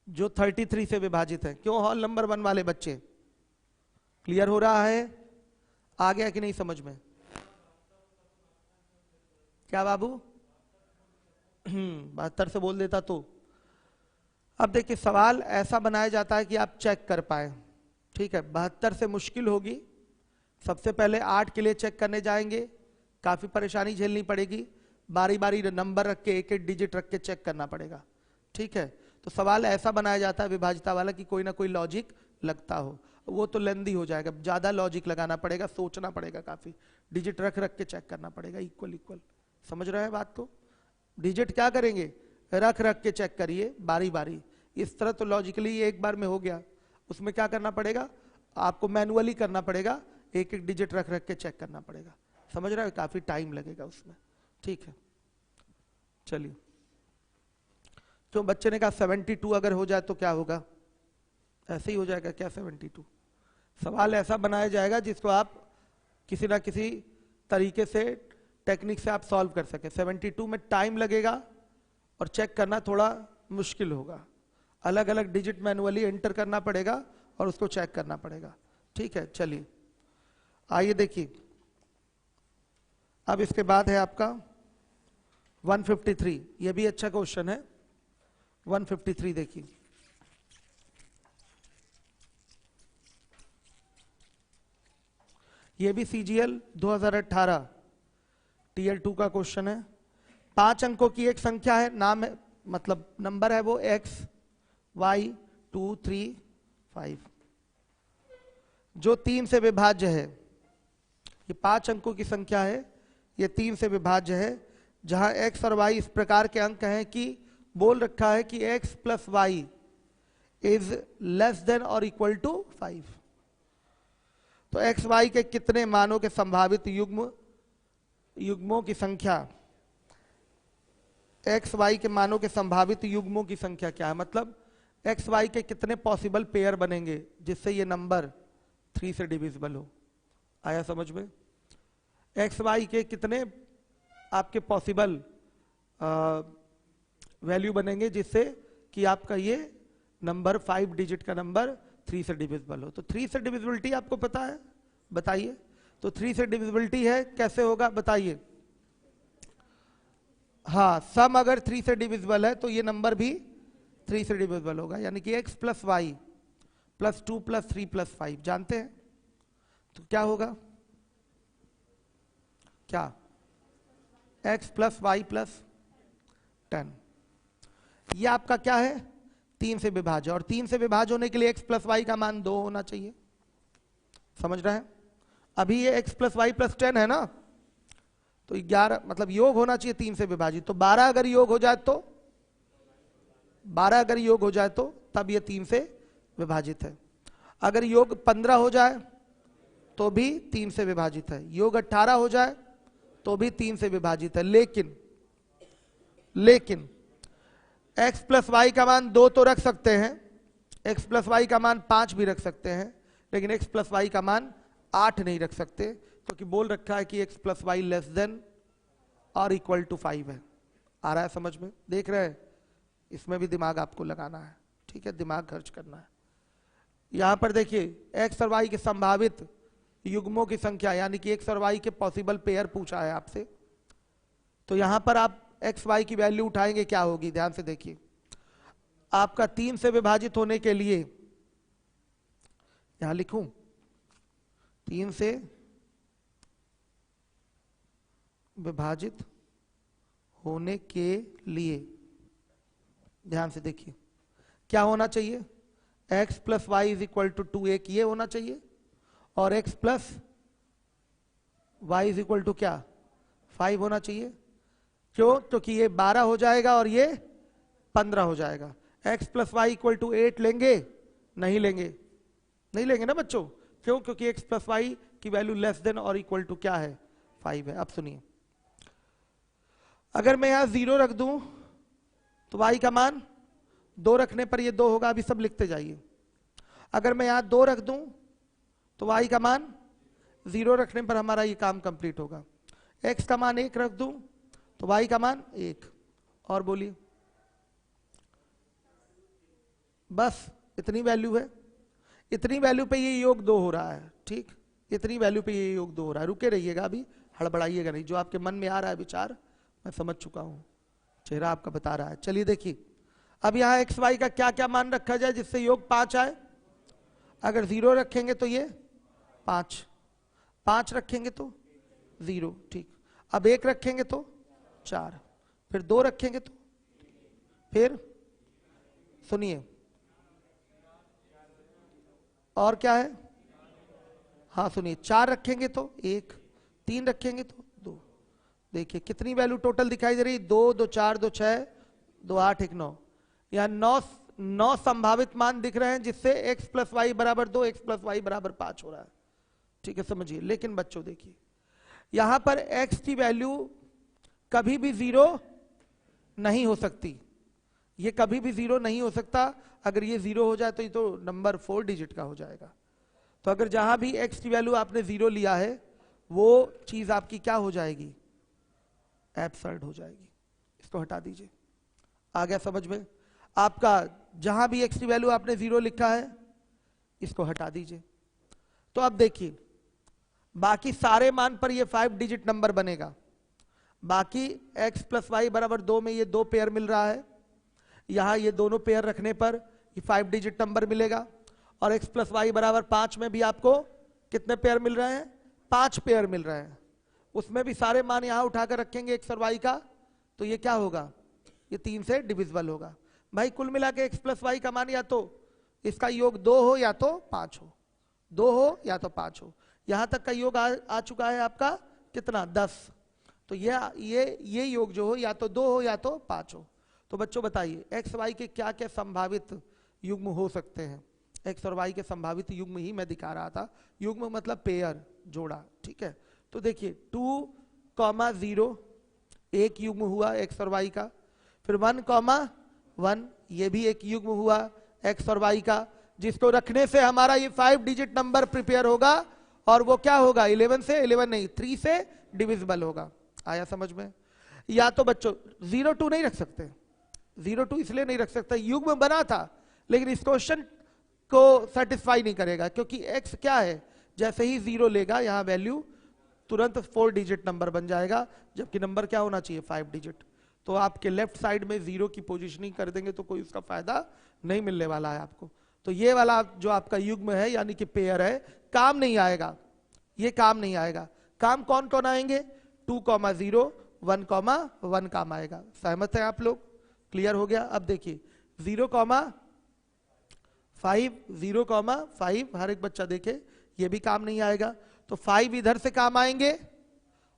जो 33 से विभाजित है। क्यों हॉल नंबर 1 वाले बच्चे? क्लियर हो रहा है? आ गया कि नहीं समझ में? क्या बाबू? 72 से बोल देता तो। अब देखिए सवाल ऐसा बनाया जाता है कि आप चेक कर पाए, ठीक है? 72 से मुश्किल होगी। सबसे पहले 8 के लिए चेक करने जाएंगे, काफी परेशानी झेलनी पड़ेगी, बारी बारी नंबर रख के एक एक डिजिट रख के चेक करना पड़ेगा, ठीक है? तो सवाल ऐसा बनाया जाता है विभाजिता वाला कि कोई ना कोई लॉजिक लगता हो, वो तो लेंदी हो जाएगा, ज्यादा लॉजिक लगाना पड़ेगा, सोचना पड़ेगा, काफी डिजिट रख रख के चेक करना पड़ेगा, इक्वल इक्वल। समझ रहे हैं बात को? डिजिट क्या करेंगे? रख रख के चेक करिए बारी बारी। इस तरह तो लॉजिकली एक बार में हो गया, उसमें क्या करना पड़ेगा? आपको मैनुअली करना पड़ेगा, एक एक डिजिट रख रख के चेक करना पड़ेगा। समझ रहे हो? काफी टाइम लगेगा उसमें, ठीक है? चलिए, तो बच्चे ने कहा 72 अगर हो जाए तो क्या होगा? ऐसे ही हो जाएगा क्या 72? सवाल ऐसा बनाया जाएगा जिसको आप किसी ना किसी तरीके से, टेक्निक से आप सॉल्व कर सके। 72 में टाइम लगेगा और चेक करना थोड़ा मुश्किल होगा, अलग अलग डिजिट मैनुअली एंटर करना पड़ेगा और उसको चेक करना पड़ेगा, ठीक है? चलिए आइए देखिए, अब इसके बाद है आपका 153। ये भी अच्छा क्वेश्चन है। 153 देखिए, ये भी CGL 2018 Tier 2 का क्वेश्चन है। 5 अंकों की एक संख्या है, नाम है, मतलब नंबर है वो x y 2 3 5, जो 3 से विभाज्य है। ये 5 अंकों की संख्या है, ये 3 से विभाज्य है, जहां x और y इस प्रकार के अंक हैं कि बोल रखा है कि x plus y is less than और इक्वल टू 5। तो x y के कितने मानों के संभावित युग्मों की संख्या, x y के मानों के संभावित युग्मों की संख्या क्या है? मतलब x y के कितने पॉसिबल पेयर बनेंगे जिससे ये नंबर 3 से डिविजिबल हो। आया समझ में? x y के कितने आपके पॉसिबल वैल्यू बनेंगे जिससे कि आपका ये नंबर 5 डिजिट का नंबर 3 से डिविजिबल हो। तो 3 से डिविजिबिलिटी आपको पता है? बताइए। तो 3 से डिविजिबिलिटी है, कैसे होगा बताइए? हाँ, सम अगर 3 से डिविजिबल है तो ये नंबर भी 3 से डिविजिबल होगा, यानी कि x plus y plus 2 plus 3 plus 5 जानते हैं? तो क्या होगा? क्या? x plus y plus 10। ये आपका क्या है? 3 से विभाज्य, और 3 से विभाज्य होने के लिए x प्लस वाई का मान 2 होना चाहिए। समझ रहे हैं? अभी ये x प्लस वाई प्लस 10 है ना, तो 11 मतलब योग होना चाहिए 3 से विभाजित। तो 12 अगर योग हो जाए तो 12 अगर योग हो जाए तो तब ये 3 से विभाजित है। अगर योग 15 हो जाए तो भी 3 से विभाजित है, योग 18 हो जाए तो भी 3 से विभाजित है। लेकिन x प्लस वाई का मान 2 तो रख सकते हैं, x प्लस वाई का मान 5 भी रख सकते हैं, लेकिन x प्लस वाई का मान 8 नहीं रख सकते, क्योंकि बोल रखा है कि x plus y less than और इक्वल टू 5 है। आ रहा है समझ में? देख रहे हैं? इसमें भी दिमाग आपको लगाना है, ठीक है, दिमाग खर्च करना है। यहां पर देखिए x और y के संभावित युग्मों की संख्या, यानी कि x और y के पॉसिबल पेयर पूछा है आपसे, तो यहां पर आप x y की वैल्यू उठाएंगे, क्या होगी ध्यान से देखिए। आपका 3 से विभाजित होने के लिए, यहां लिखूं 3 से विभाजित होने के लिए, ध्यान से देखिए क्या होना चाहिए, x plus y is equal to 2, एक ये होना चाहिए, और x plus y is equal to क्या 5 होना चाहिए। क्यों? क्योंकि ये 12 हो जाएगा और ये 15 हो जाएगा। x plus y equal to 8 लेंगे? नहीं लेंगे, नहीं लेंगे ना बच्चों। क्यों? क्योंकि x प्लस वाई की वैल्यू लेस देन और इक्वल टू क्या है 5 है। अब सुनिए, अगर मैं यहां 0 रख दूं तो y का मान 2 रखने पर ये 2 होगा, अभी सब लिखते जाइए। अगर मैं यहां 2 रख दूं तो y का मान 0 रखने पर हमारा ये काम कंप्लीट होगा। x का मान 1 रख दूं तो y का मान 1, और बोलिए, बस इतनी वैल्यू है। इतनी वैल्यू पे ये योग 2 हो रहा है, ठीक, इतनी वैल्यू पे ये योग 2 हो रहा है। रुके रहिएगा, अभी हड़बड़ाइएगा नहीं, जो आपके मन में आ रहा है विचार मैं समझ चुका हूं, चेहरा आपका बता रहा है। चलिए देखिए, अब यहाँ एक्स वाई का क्या क्या मान रखा जाए जिससे योग 5 आए। अगर 0 रखेंगे तो ये 5, 5 रखेंगे तो 0, ठीक। अब 1 रखेंगे तो 4, फिर 2 रखेंगे तो, फिर सुनिए और क्या है, हाँ सुनिए, 4 रखेंगे तो 1, 3 रखेंगे तो 2। देखिए कितनी वैल्यू टोटल दिखाई दे रही, 2 2 4 2 6 2 8 1 9। यहाँ 9 संभावित मान दिख रहे हैं जिससे x प्लस वाई बराबर 2, x प्लस वाई बराबर 5 हो रहा है, ठीक है, समझिए। लेकिन बच्चों देखिए, यहां पर x की वैल्यू कभी भी 0 नहीं हो सकती, ये कभी भी 0 नहीं हो सकता। अगर ये 0 हो जाए तो ये तो नंबर 4 डिजिट का हो जाएगा। तो अगर जहां भी x की वैल्यू आपने 0 लिया है वो चीज आपकी क्या हो जाएगी, एब्सर्ड हो जाएगी। इसको हटा दीजिए, आ गया समझ में? आपका जहां भी x की वैल्यू आपने 0 लिखा है इसको हटा दीजिए। तो अब देखिए बाकी सारे मान पर ये 5 डिजिट नंबर बनेगा। बाकी x प्लस वाई बराबर 2 में ये 2 पेयर मिल रहा है, यहां ये दोनों पेयर रखने पर ये 5 डिजिट नंबर मिलेगा। और x प्लस वाई बराबर 5 में भी आपको कितने पेयर मिल रहे हैं, 5 पेयर मिल रहे हैं। उसमें भी सारे मान यहां उठाकर रखेंगे x और y का, तो ये क्या होगा, ये 3 से डिविजिबल होगा। भाई कुल मिला के x प्लस वाई का मान या तो इसका योग 2 हो या तो 5 हो, 2 हो या तो 5 हो। यहां तक का योग आ चुका है आपका कितना, 10। तो ये योग जो हो या तो 2 हो या तो 5 हो। तो बच्चों बताइए एक्स वाई के क्या क्या संभावित युग्म हो सकते हैं। एक्स और वाई के संभावित युग्म ही मैं दिखा रहा था, युग्म मतलब पेयर, जोड़ा, ठीक है। तो देखिए 2,0 एक युग्म हुआ एक्स और वाई का, फिर 1,1 ये भी एक युग्म हुआ एक्स और वाई का, जिसको रखने से हमारा ये 5 डिजिट नंबर प्रिपेयर होगा और वो क्या होगा, 11 से 11 नहीं 3 से डिविजिबल होगा। आया समझ में? या तो बच्चों 0-2 नहीं रख सकते, 0-2 इसलिए नहीं रख सकते, युग्म बना था लेकिन इस क्वेश्चन को सेटिस्फाई नहीं करेगा, क्योंकि x क्या है, जैसे ही 0 लेगा यहां वैल्यू तुरंत 4 डिजिट नंबर बन जाएगा, जबकि नंबर क्या होना चाहिए 5 डिजिट। तो आपके लेफ्ट साइड में 0 की पोजीशनिंग कर देंगे तो कोई उसका फायदा नहीं मिलने वाला है आपको। तो ये वाला जो आपका युग्म है यानी कि पेयर है, काम नहीं आएगा, ये काम नहीं आएगा। काम कौन कौन आएंगे, 2,0 1,1 काम आएगा। सहमत है आप लोग? क्लियर हो गया? अब देखिए 0,5 0,5 हर एक बच्चा देखे, ये भी काम नहीं आएगा। तो 5 इधर से काम आएंगे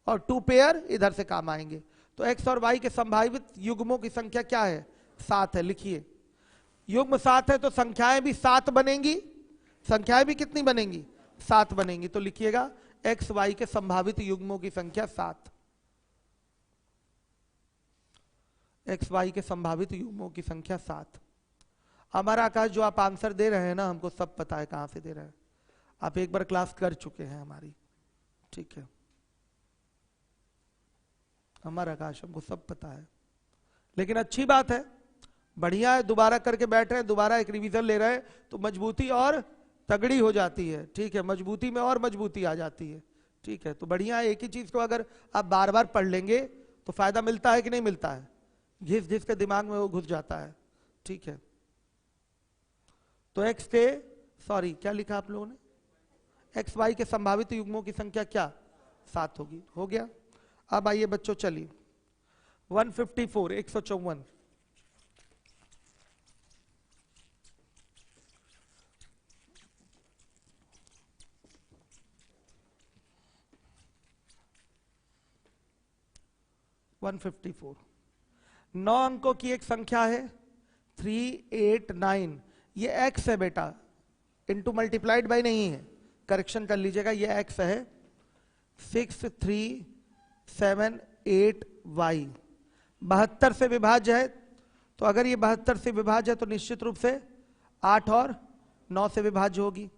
और 2 पेयर इधर से काम आएंगे। तो x और y के संभावित युग्मों की संख्या क्या है, 7 है। लिखिए युग्म 7 है तो संख्याएं भी 7 बनेंगी, संख्याएं भी कितनी बनेंगी? 7 बनेंगी। तो लिखिएगा एक्स वाई के संभावित युग्मों की संख्या 7। एक्स वाई के संभावित युग्मों की संख्या 7। हमारा आकाश जो आप आंसर दे रहे हैं ना, हमको सब पता है कहां से दे रहे हैं। आप एक बार क्लास कर चुके हैं हमारी, ठीक है। हमारा आकाश हमको सब पता है, लेकिन अच्छी बात है, बढ़िया है, दोबारा करके बैठ रहे हैं, दोबारा एक रिवीजन ले रहे हैं तो मजबूती और तगड़ी हो जाती है, ठीक है। मजबूती में और मजबूती आ जाती है, ठीक है। तो बढ़िया है, एक ही चीज को अगर आप बार बार पढ़ लेंगे तो फायदा मिलता है कि नहीं मिलता है? घिस घिस के दिमाग में वो घुस जाता है, ठीक है। तो एक्स के, सॉरी क्या लिखा आप लोगों ने? एक्स वाई के संभावित युग्मों की संख्या क्या? 7 होगी। हो गया। अब आइए बच्चों, चलिए 154, 154। नौ अंकों की एक संख्या है 389। ये एक्स है बेटा, इंटू मल्टीप्लाइड बाई नहीं है, करेक्शन कर लीजिएगा, ये एक्स है। 6378y 72 से विभाज्य है। तो अगर ये 72 से विभाज्य है तो निश्चित रूप से 8 और 9 से विभाज्य होगी।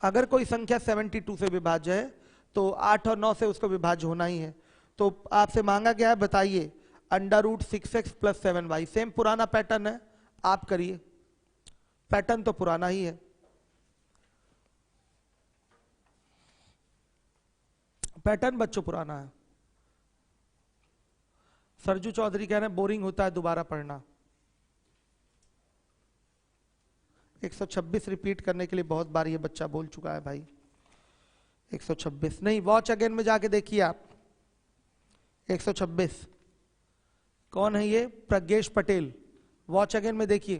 अगर कोई संख्या 72 से विभाज्य है तो 8 और 9 से उसको विभाज्य होना ही है। तो आपसे मांगा गया है, बताइए √6x + 7y। सेम पुराना पैटर्न है, आप करिए, पैटर्न तो पुराना ही है। पैटर्न बच्चों पुराना है। सरजू चौधरी कह रहे हैं बोरिंग होता है दोबारा पढ़ना। 126 रिपीट करने के लिए बहुत बार ये बच्चा बोल चुका है भाई। 126 नहीं, वॉच अगेन में जाके देखिए आप। 126 कौन है ये? प्रज्ञेश पटेल। वॉच अगेन में देखिए,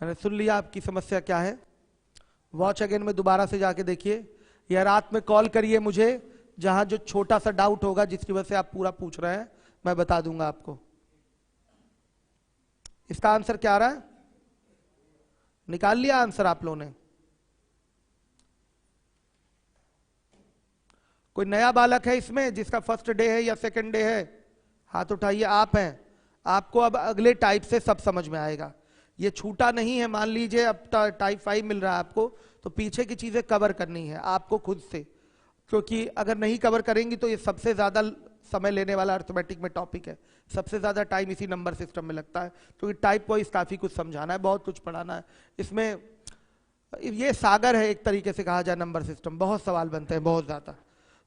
मैंने सुन लिया आपकी समस्या क्या है। वॉच अगेन में दोबारा से जाके देखिए, या रात में कॉल करिए मुझे, जहां जो छोटा सा डाउट होगा जिसकी वजह से आप पूरा पूछ रहे हैं, मैं बता दूंगा आपको। इसका आंसर क्या आ रहा है? निकाल लिया आंसर आप लोगों ने? कोई नया बालक है इसमें जिसका फर्स्ट डे है या सेकंड डे है? हाथ उठाइए। आप हैं। आपको अब अगले टाइप से सब समझ में आएगा। ये छूटा नहीं है। मान लीजिए अब टाइप 5 मिल रहा है आपको, तो पीछे की चीजें कवर करनी है आपको खुद से, क्योंकि अगर नहीं कवर करेंगी तो ये सबसे ज्यादा समय लेने वाला अर्थमेटिक में टॉपिक है। सबसे ज्यादा टाइम इसी नंबर सिस्टम में लगता है, क्योंकि टाइप वाइज काफी कुछ समझाना है, बहुत कुछ पढ़ाना है इसमें। ये सागर है एक तरीके से कहा जाए नंबर सिस्टम, बहुत सवाल बनते हैं, बहुत ज्यादा।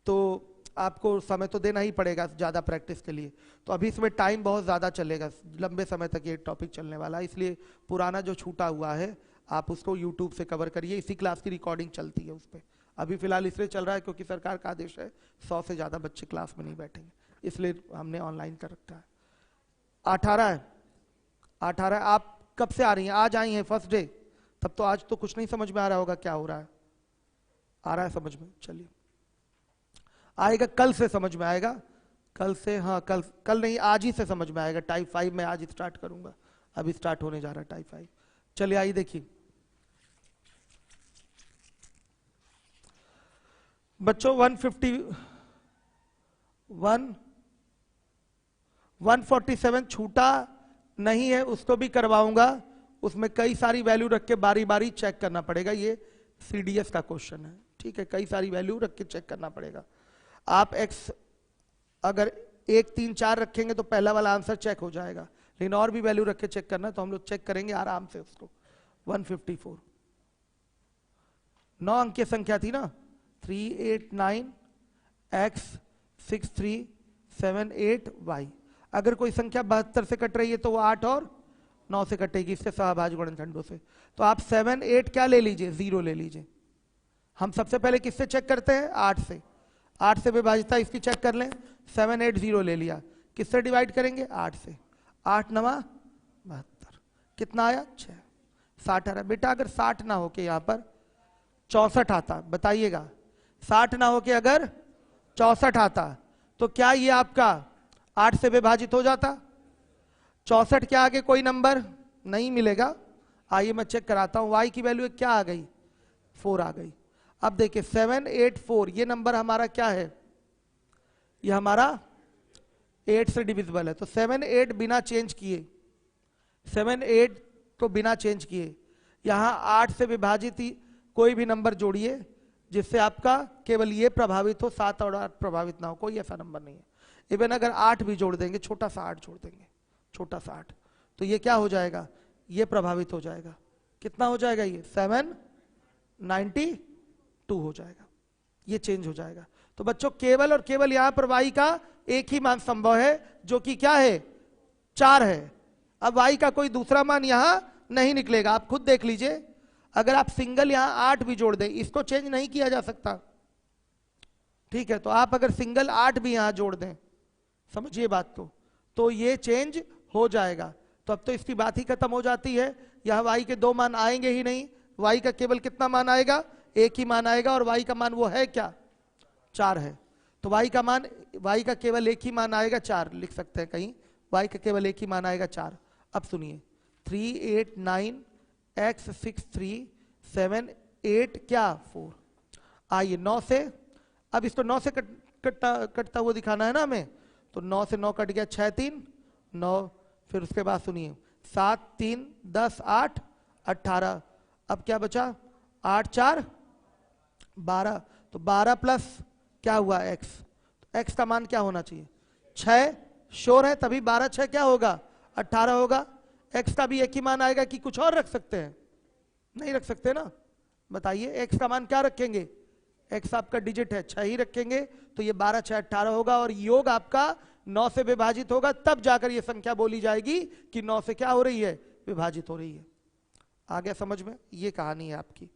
तो आपको समय तो देना ही पड़ेगा ज्यादा प्रैक्टिस के लिए। तो अभी इसमें टाइम बहुत ज्यादा चलेगा, लंबे समय तक ये टॉपिक चलने वाला है, इसलिए पुराना जो छूटा हुआ है आप उसको यूट्यूब से कवर करिए। इसी क्लास की रिकॉर्डिंग चलती है उस पर। अभी फिलहाल इसलिए चल रहा है क्योंकि सरकार का आदेश है 100 से ज्यादा बच्चे क्लास में नहीं बैठेंगे, इसलिए हमने ऑनलाइन कर रखा है। 18 है, 18। आप कब से आ रही हैं? आज आई हैं फर्स्ट डे, तब तो आज तो कुछ नहीं समझ में आ रहा होगा क्या हो रहा है। आ रहा है समझ में? चलिए, आएगा कल से समझ में आएगा। कल से, हाँ कल नहीं, आज ही से समझ में आएगा। टाइप 5 में आज स्टार्ट करूंगा, अभी स्टार्ट होने जा रहा है टाइप 5। चलिए आइए देखिए बच्चों, 147 छूटा नहीं है, उसको भी करवाऊंगा। उसमें कई सारी वैल्यू रख के बारी बारी चेक करना पड़ेगा। ये CDS का क्वेश्चन है, ठीक है। कई सारी वैल्यू रख के चेक करना पड़ेगा। आप x अगर 1 3 4 रखेंगे तो पहला वाला आंसर चेक हो जाएगा, लेकिन और भी वैल्यू रख के चेक करना, तो हम लोग चेक करेंगे आराम से उसको। 154 9 अंक की संख्या थी ना, 389x 6378y। अगर कोई संख्या 72 से कट रही है तो वो 8 और 9 से कटेगी, इससे सहभाज्य गुणनखंडों से। तो आप 7 8 क्या ले लीजिए? 0 ले लीजिए। हम सबसे पहले किससे चेक करते हैं? 8 से। 8 से विभाजिता इसकी चेक कर लें। 7 8 0 ले लिया, किससे डिवाइड करेंगे? 8 से। 8 9 72, कितना आया? 6। 60 आ रहा। बेटा अगर 60 ना होके यहाँ पर 64 आता, बताइएगा। 60 ना होके अगर 64 आता तो क्या ये आपका 8 से विभाजित हो जाता? 64 के आगे कोई नंबर नहीं मिलेगा। आइए मैं चेक कराता हूं, y की वैल्यू क्या आ गई, 4 आ गई। अब देखिए 7 8 4 ये नंबर हमारा क्या है, ये हमारा 8 से डिविजिबल है। तो 7 8 बिना चेंज किए, 7 8 तो बिना चेंज किए, यहां 8 से विभाजित ही कोई भी नंबर जोड़िए जिससे आपका केवल ये प्रभावित हो, 7 और 8 प्रभावित ना हो, कोई ऐसा नंबर नहीं है। इवन अगर 8 भी जोड़ देंगे, छोटा सा 8 जोड़ देंगे, छोटा सा 8, तो ये क्या हो जाएगा, ये प्रभावित हो जाएगा। कितना हो जाएगा, ये 792 हो जाएगा, ये चेंज हो जाएगा। तो बच्चों केवल और केवल यहां पर y का एक ही मान संभव है जो कि क्या है, 4 है। अब y का कोई दूसरा मान यहां नहीं निकलेगा, आप खुद देख लीजिए। अगर आप सिंगल यहां 8 भी जोड़ दें, इसको चेंज नहीं किया जा सकता, ठीक है। तो आप अगर सिंगल 8 भी यहां जोड़ दें, समझिए बात को, तो ये चेंज हो जाएगा। तो अब तो इसकी बात ही खत्म हो जाती है, यहां y के 2 मान आएंगे ही नहीं, y का केवल कितना मान आएगा, एक ही मान आएगा, और y का मान वो है क्या, 4 है। तो y का मान, y का केवल एक ही मान आएगा 4, लिख सकते हैं कहीं, y का केवल एक ही मान आएगा 4। अब सुनिए 3 8 9 x 6 3 7 8 क्या 4। आइए 9 से, अब इसको 9 से कटता हुआ दिखाना है ना हमें, तो 9 से 9 कट गया, 6 3 9, फिर उसके बाद सुनिए 7 3 10 8 18, अब क्या बचा, 8 4 12, तो 12 प्लस क्या हुआ x, तो x का मान क्या होना चाहिए, 6 श्योर है, तभी 12 6 क्या होगा, 18 होगा। x का भी एक ही मान आएगा कि कुछ और रख सकते हैं, नहीं रख सकते ना, बताइए x का मान क्या रखेंगे, x आपका डिजिट है, 6 ही रखेंगे, तो ये 12 6 18 होगा, और योग आपका 9 से विभाजित होगा, तब जाकर ये संख्या बोली जाएगी कि 9 से क्या हो रही है, विभाजित हो रही है। आ गया समझ में, ये कहानी है आपकी,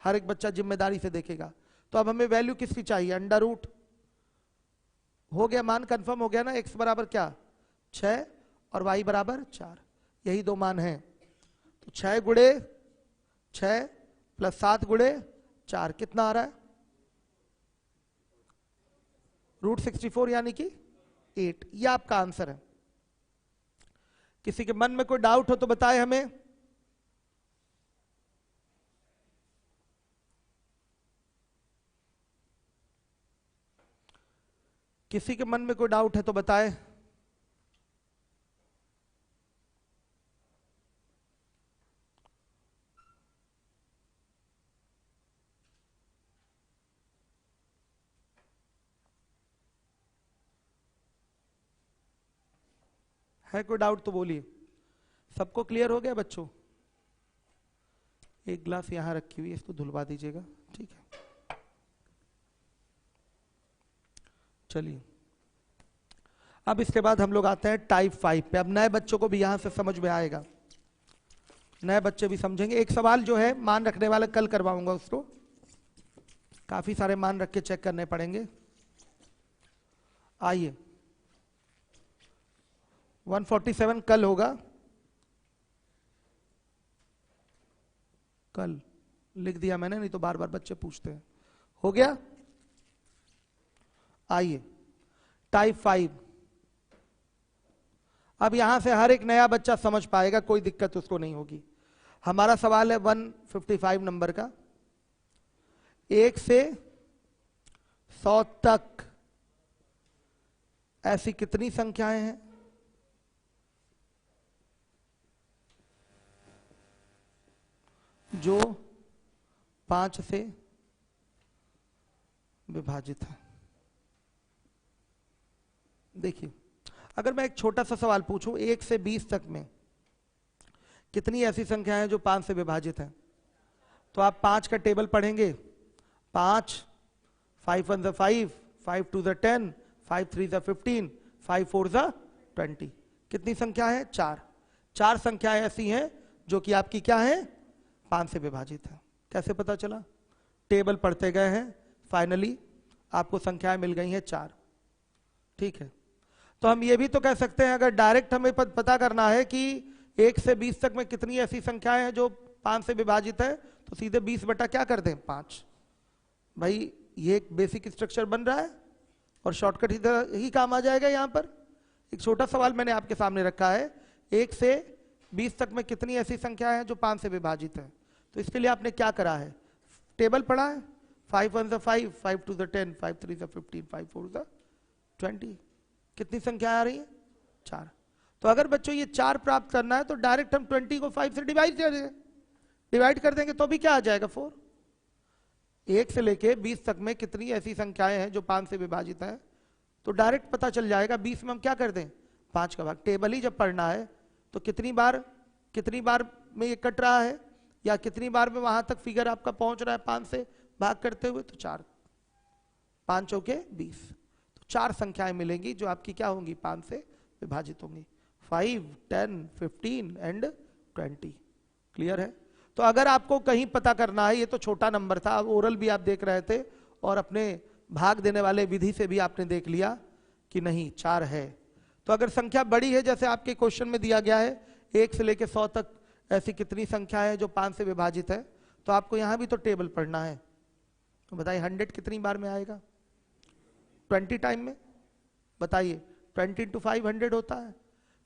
हर एक बच्चा जिम्मेदारी से देखेगा। तो अब हमें वैल्यू किसकी चाहिए, अंडर रूट हो गया, मान कंफर्म हो गया ना, x बराबर क्या 6 और y बराबर 4, यही 2 मान हैं। तो 6 गुणे 6 प्लस 7 गुणे 4 कितना आ रहा है, √64 यानी कि 8, ये आपका आंसर है। किसी के मन में कोई डाउट हो तो बताए हमें। किसी के मन में कोई डाउट है तो बताए। है कोई डाउट तो बोलिए। सबको क्लियर हो गया बच्चों, एक ग्लास यहां रखी हुई है, इसको धुलवा दीजिएगा, ठीक है। चलिए अब इसके बाद हम लोग आते हैं टाइप 5 पे। अब नए बच्चों को भी यहां से समझ में आएगा, नए बच्चे भी समझेंगे। एक सवाल जो है मान रखने वाला कल करवाऊंगा उसको, काफी सारे मान रख के चेक करने पड़ेंगे। आइए 147 कल होगा, कल लिख दिया मैंने, नहीं तो बार बार बच्चे पूछते हैं। हो गया। आइए टाइप 5, अब यहां से हर एक नया बच्चा समझ पाएगा, कोई दिक्कत उसको नहीं होगी। हमारा सवाल है 155 नंबर का, 1 से 100 तक ऐसी कितनी संख्याएं हैं जो 5 से विभाजित है। देखिए अगर मैं एक छोटा सा सवाल पूछूं, 1 से 20 तक में कितनी ऐसी संख्याएं हैं जो 5 से विभाजित हैं, तो आप 5 का टेबल पढ़ेंगे, 5 5 1 5 5 2 10 5 3 15 5 4 20, कितनी संख्या है, 4। 4 संख्याएं ऐसी हैं जो कि आपकी क्या है, 5 से विभाजित है। कैसे पता चला, टेबल पढ़ते गए हैं, फाइनली आपको संख्याएं मिल गई हैं 4, ठीक है। तो हम ये भी तो कह सकते हैं, अगर डायरेक्ट हमें पता करना है कि 1 से 20 तक में कितनी ऐसी संख्याएं हैं जो 5 से विभाजित है, तो सीधे 20 बटा क्या कर दें, 5। भाई ये एक बेसिक स्ट्रक्चर बन रहा है और शॉर्टकट ही काम आ जाएगा। यहां पर एक छोटा सवाल मैंने आपके सामने रखा है, 1 से 20 तक में कितनी ऐसी संख्या है जो 5 से विभाजित है? तो इसके लिए आपने क्या करा है, टेबल पढ़ा है। 5 1 5, 5 2 10, 5 3 15, 5 4 20। कितनी संख्या आ रही है? 4। तो अगर बच्चों ये 4 प्राप्त करना है तो डायरेक्ट हम 20 को 5 से डिवाइड कर देंगे तो भी क्या आ जाएगा? 4। 1 से लेके 20 तक में कितनी ऐसी संख्याएं हैं जो 5 से विभाजित हैं, तो डायरेक्ट पता चल जाएगा। 20 में हम क्या कर दें? 5 का भाग। टेबल ही जब पढ़ना है तो कितनी बार में ये कट रहा है या कितनी बार में वहां तक फिगर आपका पहुंच रहा है 5 से भाग करते हुए? तो 4। 5 चौके 20। तो 4 संख्याएं मिलेंगी जो आपकी क्या होंगी? 5 से विभाजित होंगी। 5 10 15 एंड 20। क्लियर है? तो अगर आपको कहीं पता करना है, ये तो छोटा नंबर था, अब ओरल भी आप देख रहे थे और अपने भाग देने वाले विधि से भी आपने देख लिया कि नहीं 4 है। तो अगर संख्या बड़ी है जैसे आपके क्वेश्चन में दिया गया है 1 से लेकर 100 तक ऐसी कितनी संख्या है जो 5 से विभाजित है, तो आपको यहां भी तो टेबल पढ़ना है। तो बताइए 100 कितनी बार में आएगा? 20 टाइम में। बताइए 20 इंटू 5 100 होता है।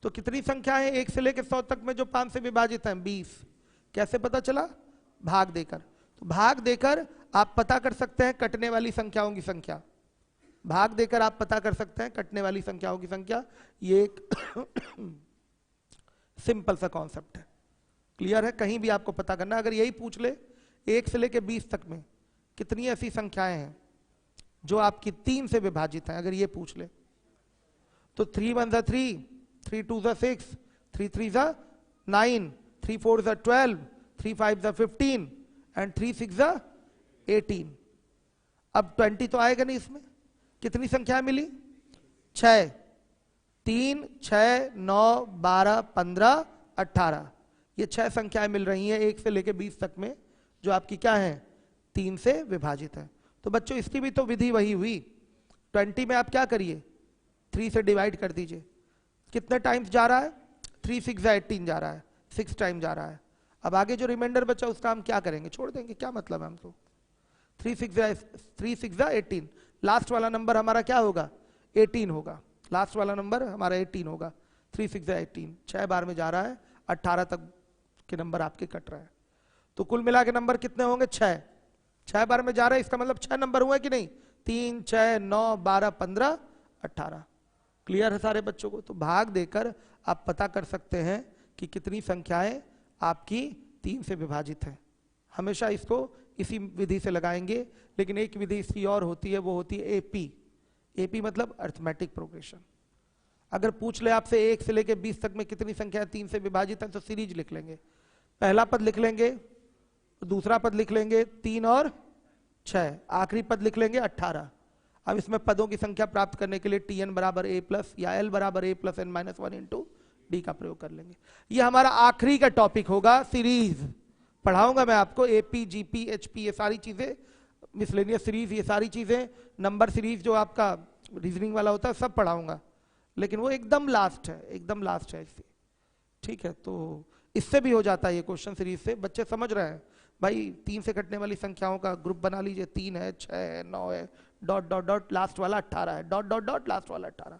तो कितनी संख्या है 1 से लेकर 100 तक में जो 5 से विभाजित है? 20। कैसे पता चला? भाग देकर। तो भाग देकर आप पता कर सकते हैं कटने वाली संख्याओं की संख्या। भाग देकर आप पता कर सकते हैं कटने वाली संख्याओं की संख्या। ये एक सिंपल सा कॉन्सेप्ट है। क्लियर है? कहीं भी आपको पता करना, अगर यही पूछ ले 1 से लेकर 20 तक में कितनी ऐसी संख्याएं हैं जो आपकी 3 से विभाजित हैं, अगर ये पूछ ले तो 3 1 3, 3 2 6, 3 3 9, 3 4 12, 3 5 15 एंड 3 6 18। अब 20 तो आएगा नहीं इसमें। कितनी संख्या मिली? 6। 3 6 9 12 15 18। ये 6 संख्याएं मिल रही हैं 1 से लेकर 20 तक में जो आपकी क्या है? 3 से विभाजित है। तो बच्चों इसकी भी तो विधि वही हुई। 20 में आप क्या करिए? 3 से डिवाइड कर दीजिए। कितने टाइम्स जा रहा है? 3 6 18 जा रहा है, 6 टाइम जा रहा है। अब आगे जो रिमाइंडर बचा उसका हम क्या करेंगे? छोड़ देंगे, क्या मतलब है हमको। 3 6 18। लास्ट वाला नंबर हमारा क्या होगा? 18 होगा। लास्ट वाला नंबर हमारा 18 होगा। 3 6 18 6 बार में जा रहा है, 18 तक के नंबर आपके कट रहा है। तो कुल मिला के नंबर कितने होंगे? 6। 6 बार में जा रहा है, इसका मतलब 6 नंबर हुए कि नहीं? 3 6 9 12 15 18। क्लियर है सारे बच्चों को? तो भाग देकर आप पता कर सकते हैं कि कितनी संख्याएं आपकी 3 से विभाजित हैं। हमेशा इसको इसी विधि से लगाएंगे। लेकिन एक विधि इसकी और होती है, वो होती है एपी। एपी मतलब अरिथमेटिक प्रोग्रेशन। अगर पूछ ले आपसे 1 से लेकर 20 तक में कितनी संख्या 3 से विभाजित है, तो सीरीज लिख लेंगे। पहला पद लिख लेंगे, दूसरा पद लिख लेंगे 3 और 6, आखिरी पद लिख लेंगे 18। अब इसमें पदों की संख्या प्राप्त करने के लिए tn बराबर a प्लस या l बराबर a plus n minus 1 into D का प्रयोग कर लेंगे। ये हमारा आखिरी का टॉपिक होगा। सीरीज पढ़ाऊंगा मैं आपको, एपी जीपी एचपी ये सारी चीजें, मिसलेनियस सीरीज ये सारी चीजें, नंबर सीरीज जो आपका रीजनिंग वाला होता है सब पढ़ाऊंगा। लेकिन वो एकदम लास्ट है, एकदम लास्ट है इससे। ठीक है, तो इससे भी हो जाता है ये क्वेश्चन सीरीज से। बच्चे समझ रहे हैं भाई? 3 से कटने वाली संख्याओं का ग्रुप बना लीजिए। 3 है, 6 है, 9 है, डॉट डॉट डॉट लास्ट वाला 18 है, डॉट डॉट डॉट लास्ट वाला 18।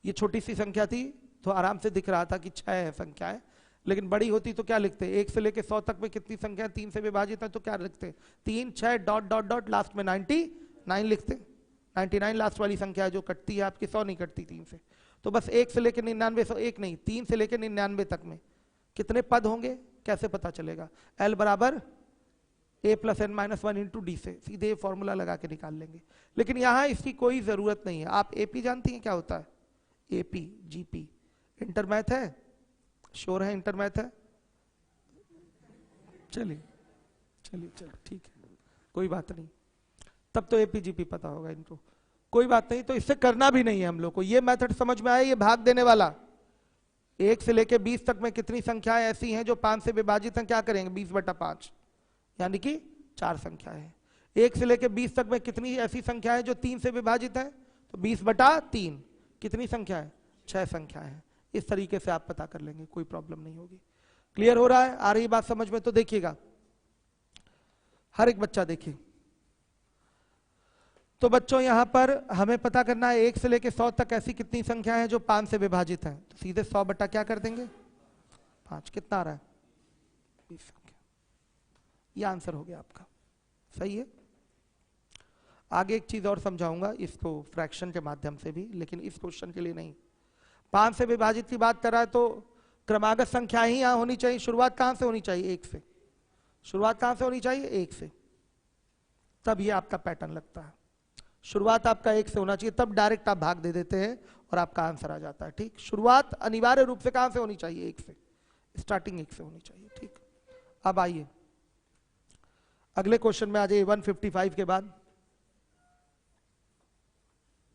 ये छोटी सी संख्या थी तो आराम से दिख रहा था कि 6 है संख्याएं, लेकिन बड़ी होती तो क्या लिखते? 1 से लेकर 100 तक में कितनी संख्या 3 से विभाजित है, तो क्या लिखते? 3 6 डॉट डॉट डॉट लास्ट में 99 लिखते। 99 लास्ट वाली संख्या जो कटती है आपकी, 100 नहीं कटती 3 से। तो बस 1 से लेकर 99, 101 नहीं, 3 से लेकर 99 तक में कितने पद होंगे कैसे पता चलेगा? L बराबर a plus n minus 1 into D से सीधे फॉर्मूला लगा के निकाल लेंगे। लेकिन यहां इसकी कोई जरूरत नहीं है। आप एपी जानती हैं क्या होता है? एपी जीपी इंटरमैथ है, श्योर है इंटरमैथ है? चलिए चलिए चलिए ठीक है, कोई बात नहीं, तब तो एपी जीपी पता होगा इनको, कोई बात नहीं। तो इससे करना भी नहीं है हम लोग को। ये मेथड समझ में आया? ये भाग देने वाला 1 से लेकर 20 तक में कितनी संख्याएं ऐसी हैं जो 5 से विभाजित हैं, क्या करेंगे? 20/5 यानी कि 4 संख्याएं। 1 से लेकर 20 तक में कितनी ऐसी संख्याएं जो 3 से विभाजित हैं, तो 20/3 कितनी संख्या है? 6 संख्या है। इस तरीके से आप पता कर लेंगे, कोई प्रॉब्लम नहीं होगी। क्लियर हो रहा है? आ रही बात समझ में? तो देखिएगा हर एक बच्चा देखिए। तो बच्चों यहां पर हमें पता करना है 1 से लेकर 100 तक ऐसी कितनी संख्या है जो 5 से विभाजित है। तो सीधे 100 बटा क्या कर देंगे? 5 कितना आ रहा है? 20 संख्या। ये आंसर हो गया आपका, सही है। आगे एक चीज और समझाऊंगा इसको फ्रैक्शन के माध्यम से भी, लेकिन इस क्वेश्चन के लिए नहीं। 5 से विभाजित की बात कर रहा है तो क्रमागत संख्या ही यहां होनी चाहिए। शुरुआत कहां से होनी चाहिए? 1 से। शुरुआत कहां से होनी चाहिए? 1 से। तब ये आपका पैटर्न लगता है। शुरुआत आपका 1 से होना चाहिए, तब डायरेक्ट आप भाग दे देते हैं और आपका आंसर आ जाता है। ठीक, शुरुआत अनिवार्य रूप से कहां से होनी चाहिए? 1 से। स्टार्टिंग 1 से होनी चाहिए। ठीक, अब आइए अगले क्वेश्चन में आ जाइए। 155 के बाद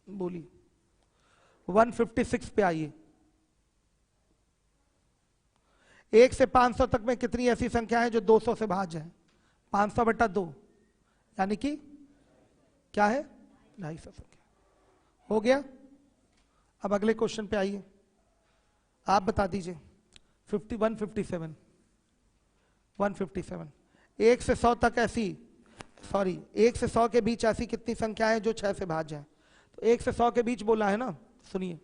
बोलिए 156 पे आइए। 1 से 500 तक में कितनी ऐसी संख्या है जो 200 से भाज्य है? 500 बटा 2 यानी कि क्या है? 250 संख्या। हो गया। अब अगले क्वेश्चन पे आइए, आप बता दीजिए। 51 57 157। 1 से 100 तक ऐसी, सॉरी 1 से 100 के बीच ऐसी कितनी संख्या है जो 6 से भाज्य है? तो 1 से 100 के बीच बोला है ना, सुनिए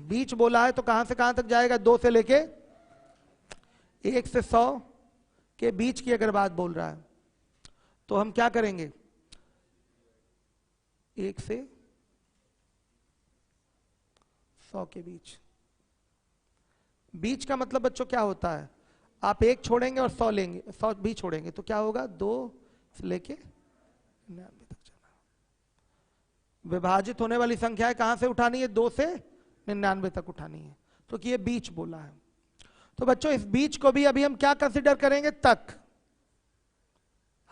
बीच बोला है तो कहां से कहां तक जाएगा? 2 से लेके 1 से 100 के बीच की अगर बात बोल रहा है तो हम क्या करेंगे? 1 से 100 के बीच। बीच का मतलब बच्चों क्या होता है? आप 1 छोड़ेंगे और 100 लेंगे, 100 भी छोड़ेंगे तो क्या होगा? 2 से लेके 99 तक जाना। विभाजित होने वाली संख्या है कहां से उठानी है? 2 से 99 तक उठानी है, तो कि ये बीच बोला है। तो बच्चों इस बीच को भी अभी हम क्या कंसीडर करेंगे? तक।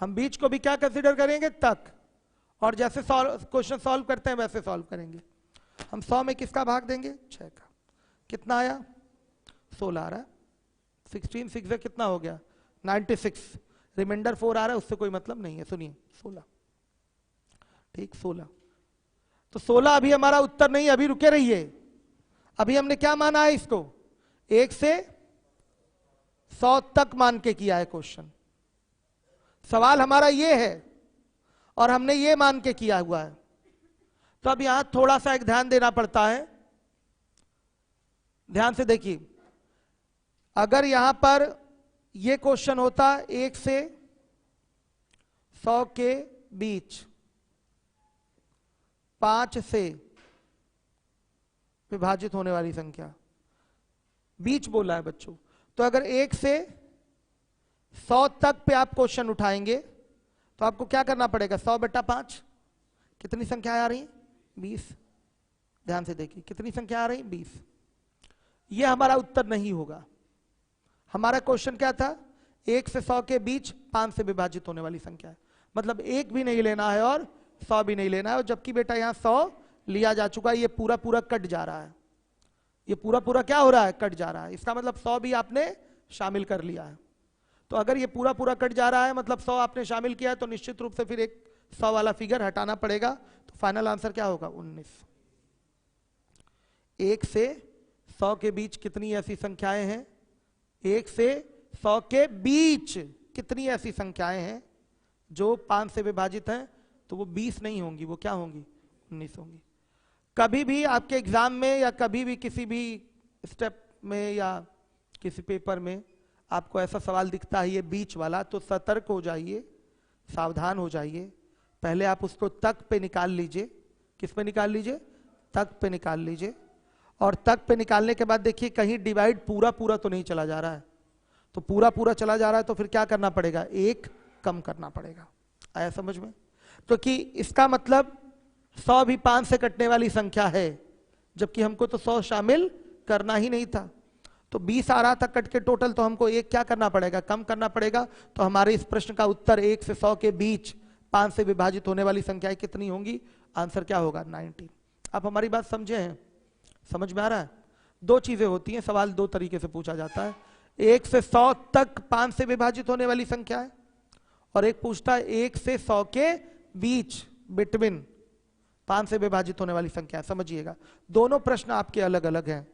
हम बीच को भी क्या कंसीडर करेंगे? तक। और जैसे क्वेश्चन सॉल्व करते हैं वैसे सॉल्व करेंगे। हम 100 में किसका भाग देंगे? 6 का। कितना आया? 16 आ रहा है। 16 6 से कितना हो गया? 96। रिमाइंडर 4 आ रहा है, उससे कोई मतलब नहीं है। सुनिए 16, ठीक 16। तो 16 अभी हमारा उत्तर नहीं, अभी रुके रहिए। अभी हमने क्या माना है इसको? 1 से 100 तक मान के किया है क्वेश्चन। सवाल हमारा ये है और हमने ये मान के किया हुआ है। तो अब यहां थोड़ा सा एक ध्यान देना पड़ता है। ध्यान से देखिए, अगर यहां पर यह क्वेश्चन होता 1 से 100 के बीच 5 से विभाजित होने वाली संख्या, बीच बोला है बच्चों, तो अगर 1 से 100 तक पे आप क्वेश्चन उठाएंगे तो आपको क्या करना पड़ेगा? 100 बटा 5 कितनी संख्या आ रही? 20। ध्यान से देखिए कितनी संख्या आ रही? 20। यह हमारा उत्तर नहीं होगा। हमारा क्वेश्चन क्या था? 1 से 100 के बीच 5 से विभाजित होने वाली संख्या है, मतलब 1 भी नहीं लेना है और 100 भी नहीं लेना है। और जबकि बेटा यहां 100 लिया जा चुका है, ये पूरा पूरा कट जा रहा है। ये पूरा पूरा क्या हो रहा है? कट जा रहा है। इसका मतलब 100 भी आपने शामिल कर लिया है। तो अगर ये पूरा पूरा कट जा रहा है मतलब 100 आपने शामिल किया है, तो निश्चित रूप से फिर एक 100 वाला फिगर हटाना पड़ेगा। तो फाइनल आंसर क्या होगा? 19। 1 से 100 के बीच कितनी ऐसी संख्याएं हैं? 1 से 100 के बीच कितनी ऐसी संख्याएं हैं जो 5 से विभाजित हैं? तो वो 20 नहीं होंगी, वो क्या होंगी? 19 होंगी। कभी भी आपके एग्जाम में या कभी भी किसी भी स्टेप में या किसी पेपर में आपको ऐसा सवाल दिखता है ये बीच वाला, तो सतर्क हो जाइए, सावधान हो जाइए। पहले आप उसको तक पे निकाल लीजिए। किस पे निकाल लीजिए? तक पे निकाल लीजिए। और तक पे निकालने के बाद देखिए कहीं डिवाइड पूरा पूरा तो नहीं चला जा रहा है। तो पूरा पूरा चला जा रहा है तो फिर क्या करना पड़ेगा? 1 कम करना पड़ेगा। आया समझ में? तो कि इसका मतलब 100 भी 5 से कटने वाली संख्या है, जबकि हमको तो 100 शामिल करना ही नहीं था। तो 20 आ रहा था कट के टोटल, तो हमको 1 क्या करना पड़ेगा? कम करना पड़ेगा। तो हमारे इस प्रश्न का उत्तर 1 से 100 के बीच 5 से विभाजित होने वाली संख्याएं कितनी होंगी? आंसर क्या होगा? 19। आप हमारी बात समझे हैं? समझ में आ रहा है? 2 चीजें होती हैं, सवाल 2 तरीके से पूछा जाता है। 1 से 100 तक 5 से विभाजित होने वाली संख्या है, और एक पूछता है 1 से 100 के बीच बिटवीन 5 से विभाजित होने वाली संख्या। समझिएगा, दोनों प्रश्न आपके अलग अलग हैं।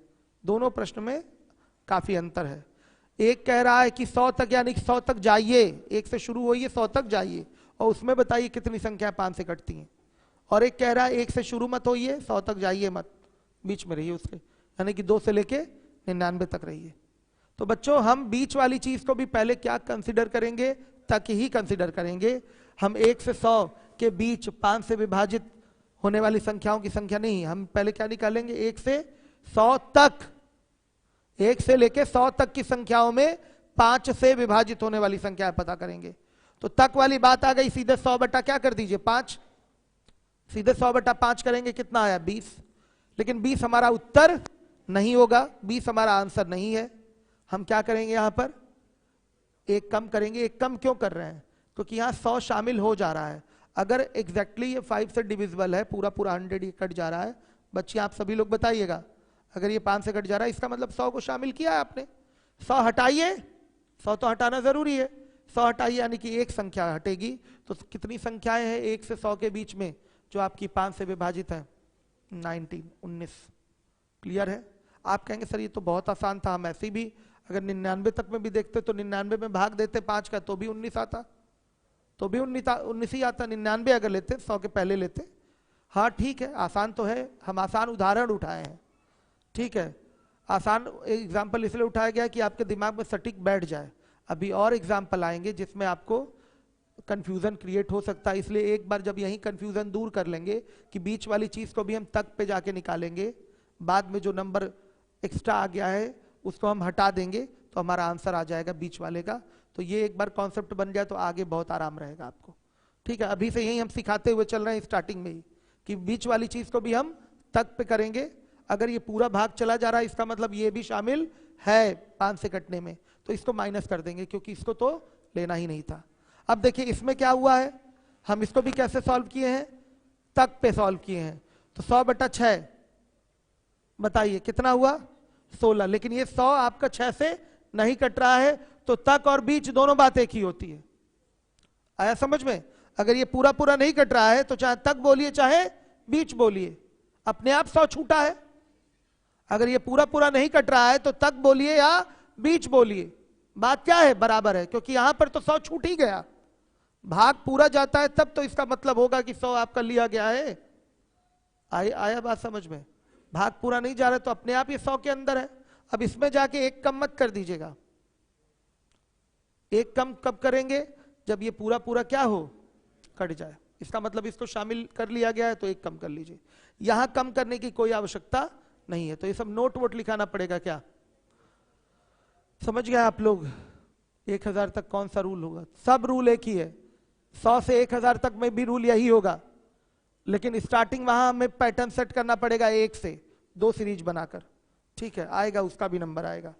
दोनों प्रश्न में काफी अंतर है। एक कह रहा है कि 100 तक यानी 100 तक जाइए, 1 से शुरू होइए 100 तक जाइए और उसमें बताइए कितनी संख्या 5 से कटती हैं। और एक कह रहा है 1 से शुरू मत होइए 100 तक जाइए मत, बीच में रहिए उसके, यानी कि 2 से लेके 99 तक रहिए। तो बच्चों हम बीच वाली चीज को भी पहले क्या कंसिडर करेंगे, तक ही कंसिडर करेंगे। हम 1 से 100 के बीच 5 से विभाजित होने वाली संख्याओं की संख्या नहीं, हम पहले क्या निकालेंगे, 1 से 100 तक, 1 से लेके 100 तक की संख्याओं में 5 से विभाजित होने वाली संख्या पता करेंगे। तो तक वाली बात आ गई, सीधे 100 बटा क्या कर दीजिए 5, सीधे 100 बटा 5 करेंगे, कितना आया 20। लेकिन 20 हमारा उत्तर नहीं होगा, 20 हमारा आंसर नहीं है। हम क्या करेंगे, यहां पर एक कम करेंगे। एक कम क्यों कर रहे हैं, क्योंकि यहां 100 शामिल हो जा रहा है। अगर एग्जैक्टली ये 5 से डिविजिबल है, पूरा पूरा 100 ये कट जा रहा है, बच्चे आप सभी लोग बताइएगा, अगर ये 5 से कट जा रहा है इसका मतलब 100 को शामिल किया है आपने। 100 हटाइए, 100 तो हटाना जरूरी है, 100 हटाइए यानी कि एक संख्या हटेगी। तो कितनी संख्याएं हैं 1 से 100 के बीच में जो आपकी 5 से विभाजित है, 19। क्लियर है। आप कहेंगे सर ये तो बहुत आसान था, हम ऐसे भी अगर 99 तक में भी देखते तो 99 में भाग देते 5 का तो भी 19 आता, तो भी 19 ही आता। 99 अगर लेते 100 के पहले लेते, हाँ ठीक है आसान तो है, हम आसान उदाहरण उठाए हैं, ठीक है। आसान एग्जाम्पल इसलिए उठाया गया कि आपके दिमाग में सटीक बैठ जाए। अभी और एग्जाम्पल आएंगे जिसमें आपको कंफ्यूजन क्रिएट हो सकता है, इसलिए एक बार जब यही कंफ्यूजन दूर कर लेंगे कि बीच वाली चीज को भी हम तक पे जाके निकालेंगे, बाद में जो नंबर एक्स्ट्रा आ गया है उसको हम हटा देंगे तो हमारा आंसर आ जाएगा बीच वाले का। तो ये एक बार कॉन्सेप्ट बन जाए तो आगे बहुत आराम रहेगा आपको, ठीक है। अभी से यही हम सिखाते हुए चल रहे हैं स्टार्टिंग में ही कि बीच वाली चीज को भी हम तक पे करेंगे। अगर ये पूरा भाग चला जा रहा है इसका मतलब ये भी शामिल है 5 से कटने में, तो इसको माइनस कर देंगे क्योंकि इसको तो लेना ही नहीं था। अब देखिए इसमें क्या हुआ है, हम इसको भी कैसे सॉल्व किए हैं, तक पे सॉल्व किए हैं। तो 100 बटा 6 बताइए कितना हुआ 16, लेकिन ये 100 आपका 6 से नहीं कट रहा है, तो तक और बीच दोनों बात एक ही होती है। आया समझ में। अगर ये पूरा पूरा नहीं कट रहा है तो चाहे तक बोलिए चाहे बीच बोलिए, अपने आप 100 छूटा है। अगर ये पूरा पूरा नहीं कट रहा है तो तक बोलिए या बीच बोलिए, बात क्या है बराबर है, क्योंकि यहां पर तो 100 छूट ही गया। भाग पूरा जाता है तब तो इसका मतलब होगा कि 100 आपका लिया गया है। आया बात समझ में। भाग पूरा नहीं जा रहा तो अपने आप ये 100 के अंदर है। अब इसमें जाके एक कम मत कर दीजिएगा, एक कम कब करेंगे, जब ये पूरा पूरा क्या हो कट जाए, इसका मतलब इसको शामिल कर लिया गया है तो एक कम कर लीजिए। यहां कम करने की कोई आवश्यकता नहीं है, तो ये सब नोट वोट लिखाना पड़ेगा क्या, समझ गए आप लोग। 1000 तक कौन सा रूल होगा, सब रूल एक ही है। 100 से 1000 तक में भी रूल यही होगा, लेकिन स्टार्टिंग वहां हमें पैटर्न सेट करना पड़ेगा 1 से 2 सीरीज बनाकर, ठीक है। आएगा उसका भी नंबर आएगा।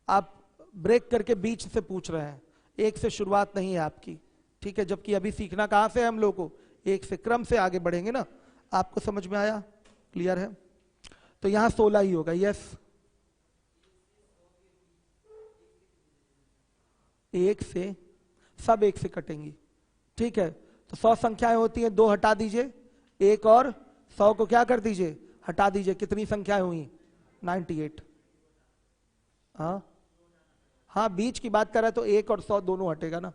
आप ब्रेक करके बीच से पूछ रहे हैं, 1 से शुरुआत नहीं है आपकी, ठीक है। जबकि अभी सीखना कहां से है हम लोग को, 1 से क्रम से आगे बढ़ेंगे ना। आपको समझ में आया, क्लियर है। तो यहां 16 ही होगा, यस। 1 से सब 1 से कटेंगी, ठीक है। तो 100 संख्याएं होती हैं, 2 हटा दीजिए, 1 और 100 को क्या कर दीजिए हटा दीजिए, कितनी संख्याएं हुई 98। हाँ बीच की बात कर रहा है तो 1 और 100 दोनों हटेगा ना।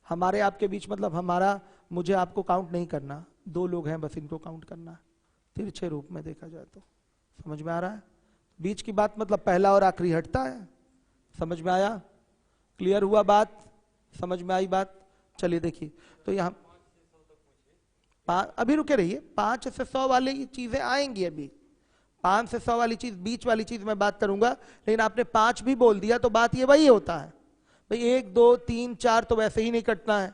हमारे आपके बीच मतलब हमारा, मुझे आपको काउंट नहीं करना, 2 लोग हैं बस, इनको काउंट करना है तिरछे रूप में देखा जाए तो। समझ में आ रहा है। बीच की बात मतलब पहला और आखिरी हटता है। समझ में आया, क्लियर हुआ बात, समझ में आई बात। चलिए देखिए, तो यहाँ अभी रुके रहिए, 5 से 100 वाली चीजें आएंगी अभी। 5 से 100 वाली चीज, बीच वाली चीज मैं बात करूंगा, लेकिन आपने 5 भी बोल दिया तो बात ये वही होता है भाई। 1 2 3 4 तो वैसे ही नहीं कटना है,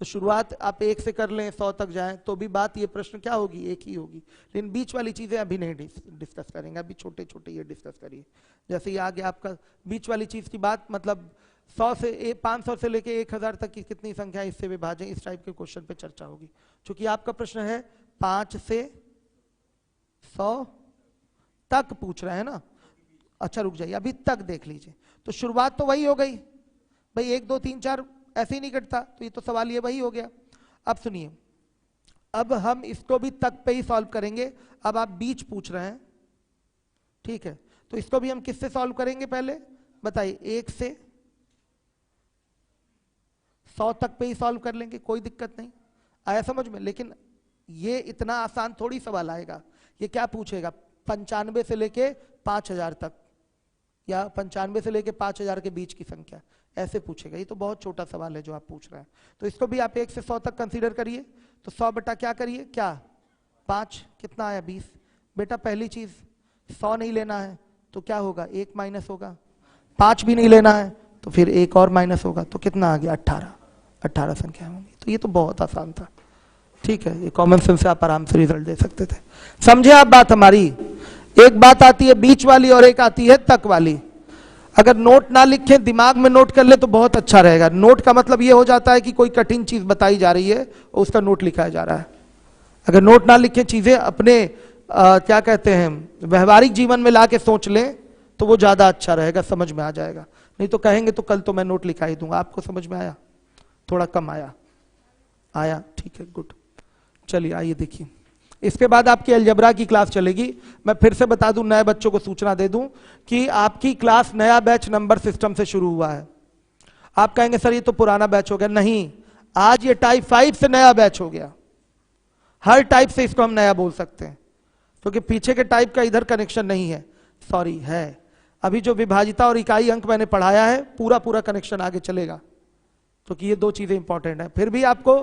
तो शुरुआत आप 1 से कर लें 100 तक जाएं तो भी बात ये प्रश्न क्या होगी, एक ही होगी। लेकिन बीच वाली चीजें अभी नहीं डिस्कस करेंगे, अभी छोटे छोटे ये डिस्कस करिए। जैसे ये आगे आपका बीच वाली चीज की बात, मतलब 100 से 500 से लेके 1000 तक की कितनी संख्या इससे विभाजन, इस टाइप के क्वेश्चन पे चर्चा होगी। क्योंकि आपका प्रश्न है 5 से 100 तक पूछ रहे हैं ना। अच्छा रुक जाइए, अभी तक देख लीजिए। तो शुरुआत तो वही हो गई भाई, 1 2 3 4 ऐसे ही नहीं कटता, तो ये तो सवाल ये वही हो गया। अब सुनिए, अब हम इसको भी तक पे ही सॉल्व करेंगे। अब आप बीच पूछ रहे हैं, ठीक है, तो इसको भी हम किससे सॉल्व करेंगे पहले बताइए। 1 से 100 तक पे ही सॉल्व कर लेंगे, कोई दिक्कत नहीं। आया समझ में। लेकिन ये इतना आसान थोड़ी सवाल आएगा। ये क्या पूछेगा, 95 से लेके 5000 तक, या 95 से लेके 5000 के बीच की संख्या, ऐसे पूछेगा। ये तो बहुत छोटा सवाल है जो आप पूछ रहे हैं। तो इसको भी आप 1 से 100 तक कंसीडर करिए। तो 100 बटा क्या करिए, क्या 5, कितना आया 20। बेटा पहली चीज 100 नहीं लेना है तो क्या होगा, 1 माइनस होगा। 5 भी नहीं लेना है तो फिर 1 और माइनस होगा, तो कितना आ गया 18 संख्या होंगी। तो ये तो बहुत आसान था, ठीक है। ये कॉमन सेंस से आप आराम से रिजल्ट दे सकते थे। समझे आप बात हमारी? एक बात आती है बीच वाली और एक आती है तक वाली। अगर नोट ना लिखें, दिमाग में नोट कर ले तो बहुत अच्छा रहेगा। नोट का मतलब ये हो जाता है कि कोई कठिन चीज बताई जा रही है और उसका नोट लिखा जा रहा है। अगर नोट ना लिखें, चीजें अपने क्या कहते हैं व्यवहारिक जीवन में लाके सोच लें तो वो ज्यादा अच्छा रहेगा, समझ में आ जाएगा। नहीं तो कहेंगे तो कल तो मैं नोट लिखा ही दूंगा। आपको समझ में आया? थोड़ा कम आया, ठीक है, गुड। चलिए आइए देखिए, इसके बाद आपकी अलजबरा की क्लास चलेगी। मैं फिर से बता दूं, नए बच्चों को सूचना दे दूं कि आपकी क्लास नया बैच नंबर सिस्टम से शुरू हुआ है। आप कहेंगे सर ये तो पुराना बैच हो गया। नहीं, आज ये टाइप 5 से नया बैच हो गया। हर टाइप से इसको हम नया बोल सकते हैं, क्योंकि पीछे के टाइप का इधर कनेक्शन नहीं है, सॉरी है। अभी जो विभाजिता और इकाई अंक मैंने पढ़ाया है पूरा कनेक्शन आगे चलेगा, क्योंकि ये दो चीजें इंपॉर्टेंट है। फिर भी आपको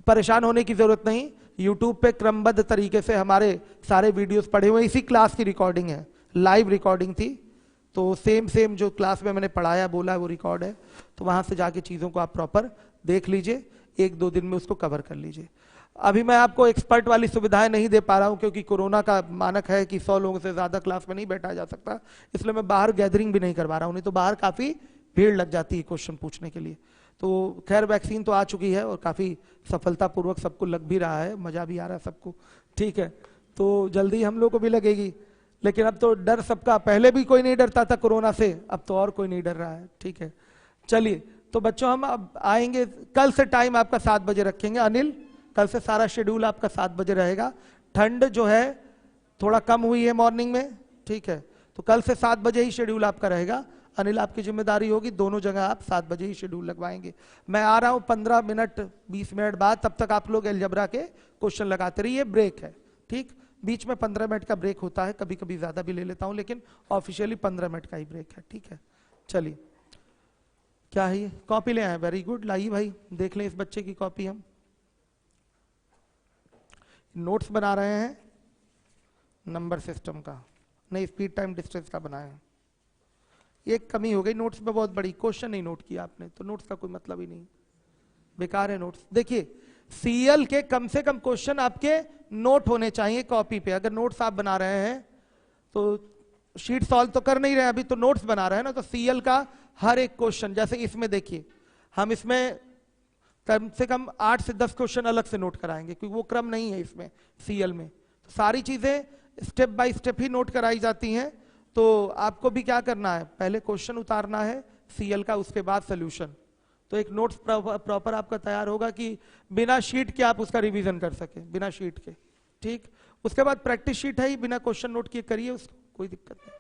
परेशान होने की जरूरत नहीं। YouTube पे क्रमबद्ध तरीके से हमारे सारे वीडियोस पढ़े हुए, इसी क्लास की रिकॉर्डिंग है, लाइव रिकॉर्डिंग थी। तो सेम जो क्लास में मैंने पढ़ाया बोला वो रिकॉर्ड है, तो वहां से जाके चीजों को आप प्रॉपर देख लीजिए, 1-2 दिन में उसको कवर कर लीजिए। अभी मैं आपको एक्सपर्ट वाली सुविधाएं नहीं दे पा रहा हूं, क्योंकि कोरोना का मानक है कि 100 लोगों से ज्यादा क्लास में नहीं बैठा जा सकता, इसलिए मैं बाहर गैदरिंग भी नहीं करवा रहा हूं। नहीं तो बाहर काफी भीड़ लग जाती है क्वेश्चन पूछने के लिए। तो खैर वैक्सीन तो आ चुकी है और काफी सफलतापूर्वक सबको लग भी रहा है, मजा भी आ रहा है सबको, ठीक है। तो जल्दी हम लोग को भी लगेगी, लेकिन अब तो डर सबका, पहले भी कोई नहीं डरता था कोरोना से, अब तो और कोई नहीं डर रहा है, ठीक है। चलिए तो बच्चों हम अब आएंगे, कल से टाइम आपका 7 बजे रखेंगे। अनिल, कल से सारा शेड्यूल आपका 7 बजे रहेगा। ठंड जो है थोड़ा कम हुई है मॉर्निंग में, ठीक है, तो कल से 7 बजे ही शेड्यूल आपका रहेगा। अनिल आपकी जिम्मेदारी होगी, दोनों जगह आप 7 बजे ही शेड्यूल लगवाएंगे। मैं आ रहा हूं 15 मिनट 20 मिनट बाद, तब तक आप लोग अलजबरा के क्वेश्चन लगाते रहिए। ब्रेक है, ठीक, बीच में 15 मिनट का ब्रेक होता है, कभी कभी ज्यादा भी ले लेता हूं, लेकिन ऑफिशियली 15 मिनट का ही ब्रेक है, ठीक है। चलिए, क्या है ये, कॉपी ले आए? वेरी गुड, लाइए भाई, देख लें इस बच्चे की कॉपी। हम नोट्स बना रहे हैं नंबर सिस्टम का, नहीं स्पीड टाइम डिस्टेंस का बनाए हैं। एक कमी हो गई नोट्स में बहुत बड़ी, क्वेश्चन नहीं नोट किया आपने, तो नोट्स का कोई मतलब ही नहीं, बेकार है नोट्स। देखिए सीएल के कम से कम क्वेश्चन आपके नोट होने चाहिए कॉपी पे। अगर नोट्स आप बना रहे हैं तो शीट सॉल्व तो कर नहीं रहे हैं अभी, तो नोट्स बना रहे हैं ना, तो सीएल का हर एक क्वेश्चन, जैसे इसमें देखिए हम इसमें कम से कम 8 से 10 क्वेश्चन अलग से नोट कराएंगे, क्योंकि वो क्रम नहीं है इसमें सीएल में। तो सारी चीजें step by step he note कराई जाती हैं। तो आपको भी क्या करना है, पहले क्वेश्चन उतारना है सीएल का, उसके बाद सोल्यूशन। तो एक नोट्स प्रॉपर आपका तैयार होगा कि बिना शीट के आप उसका रिवीजन कर सके, बिना शीट के, ठीक। उसके बाद प्रैक्टिस शीट है ही, बिना क्वेश्चन नोट किए करिए उसको, कोई दिक्कत नहीं,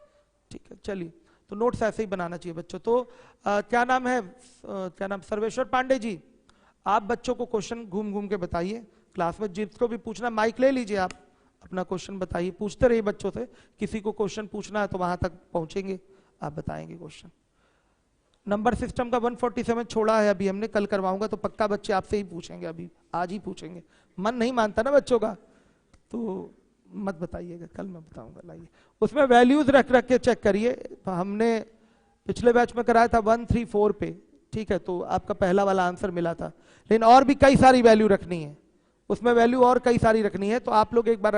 ठीक है। चलिए, तो नोट्स ऐसे ही बनाना चाहिए बच्चों। तो क्या नाम है, क्या नाम, सर्वेश्वर पांडे जी, आप बच्चों को क्वेश्चन घूम घूम के बताइए क्लास में। जिसको भी पूछना माइक ले लीजिए, आप अपना क्वेश्चन बताइए, पूछते रहिए बच्चों से। किसी को क्वेश्चन पूछना है तो वहां तक पहुंचेंगे, आप बताएंगे क्वेश्चन। नंबर सिस्टम का 147 छोड़ा है अभी हमने, कल करवाऊंगा, तो पक्का बच्चे आपसे ही पूछेंगे, अभी आज ही पूछेंगे। मन नहीं मानता ना बच्चों का, तो मत बताइएगा, कल मैं बताऊंगा। लाइए, उसमें वैल्यूज रख रख के चेक करिए। हमने पिछले बैच में कराया था 134 पे, ठीक है, तो आपका पहला वाला आंसर मिला था। लेकिन और भी कई सारी वैल्यू रखनी है उसमें, वैल्यू और कई सारी रखनी है, तो आप लोग एक बार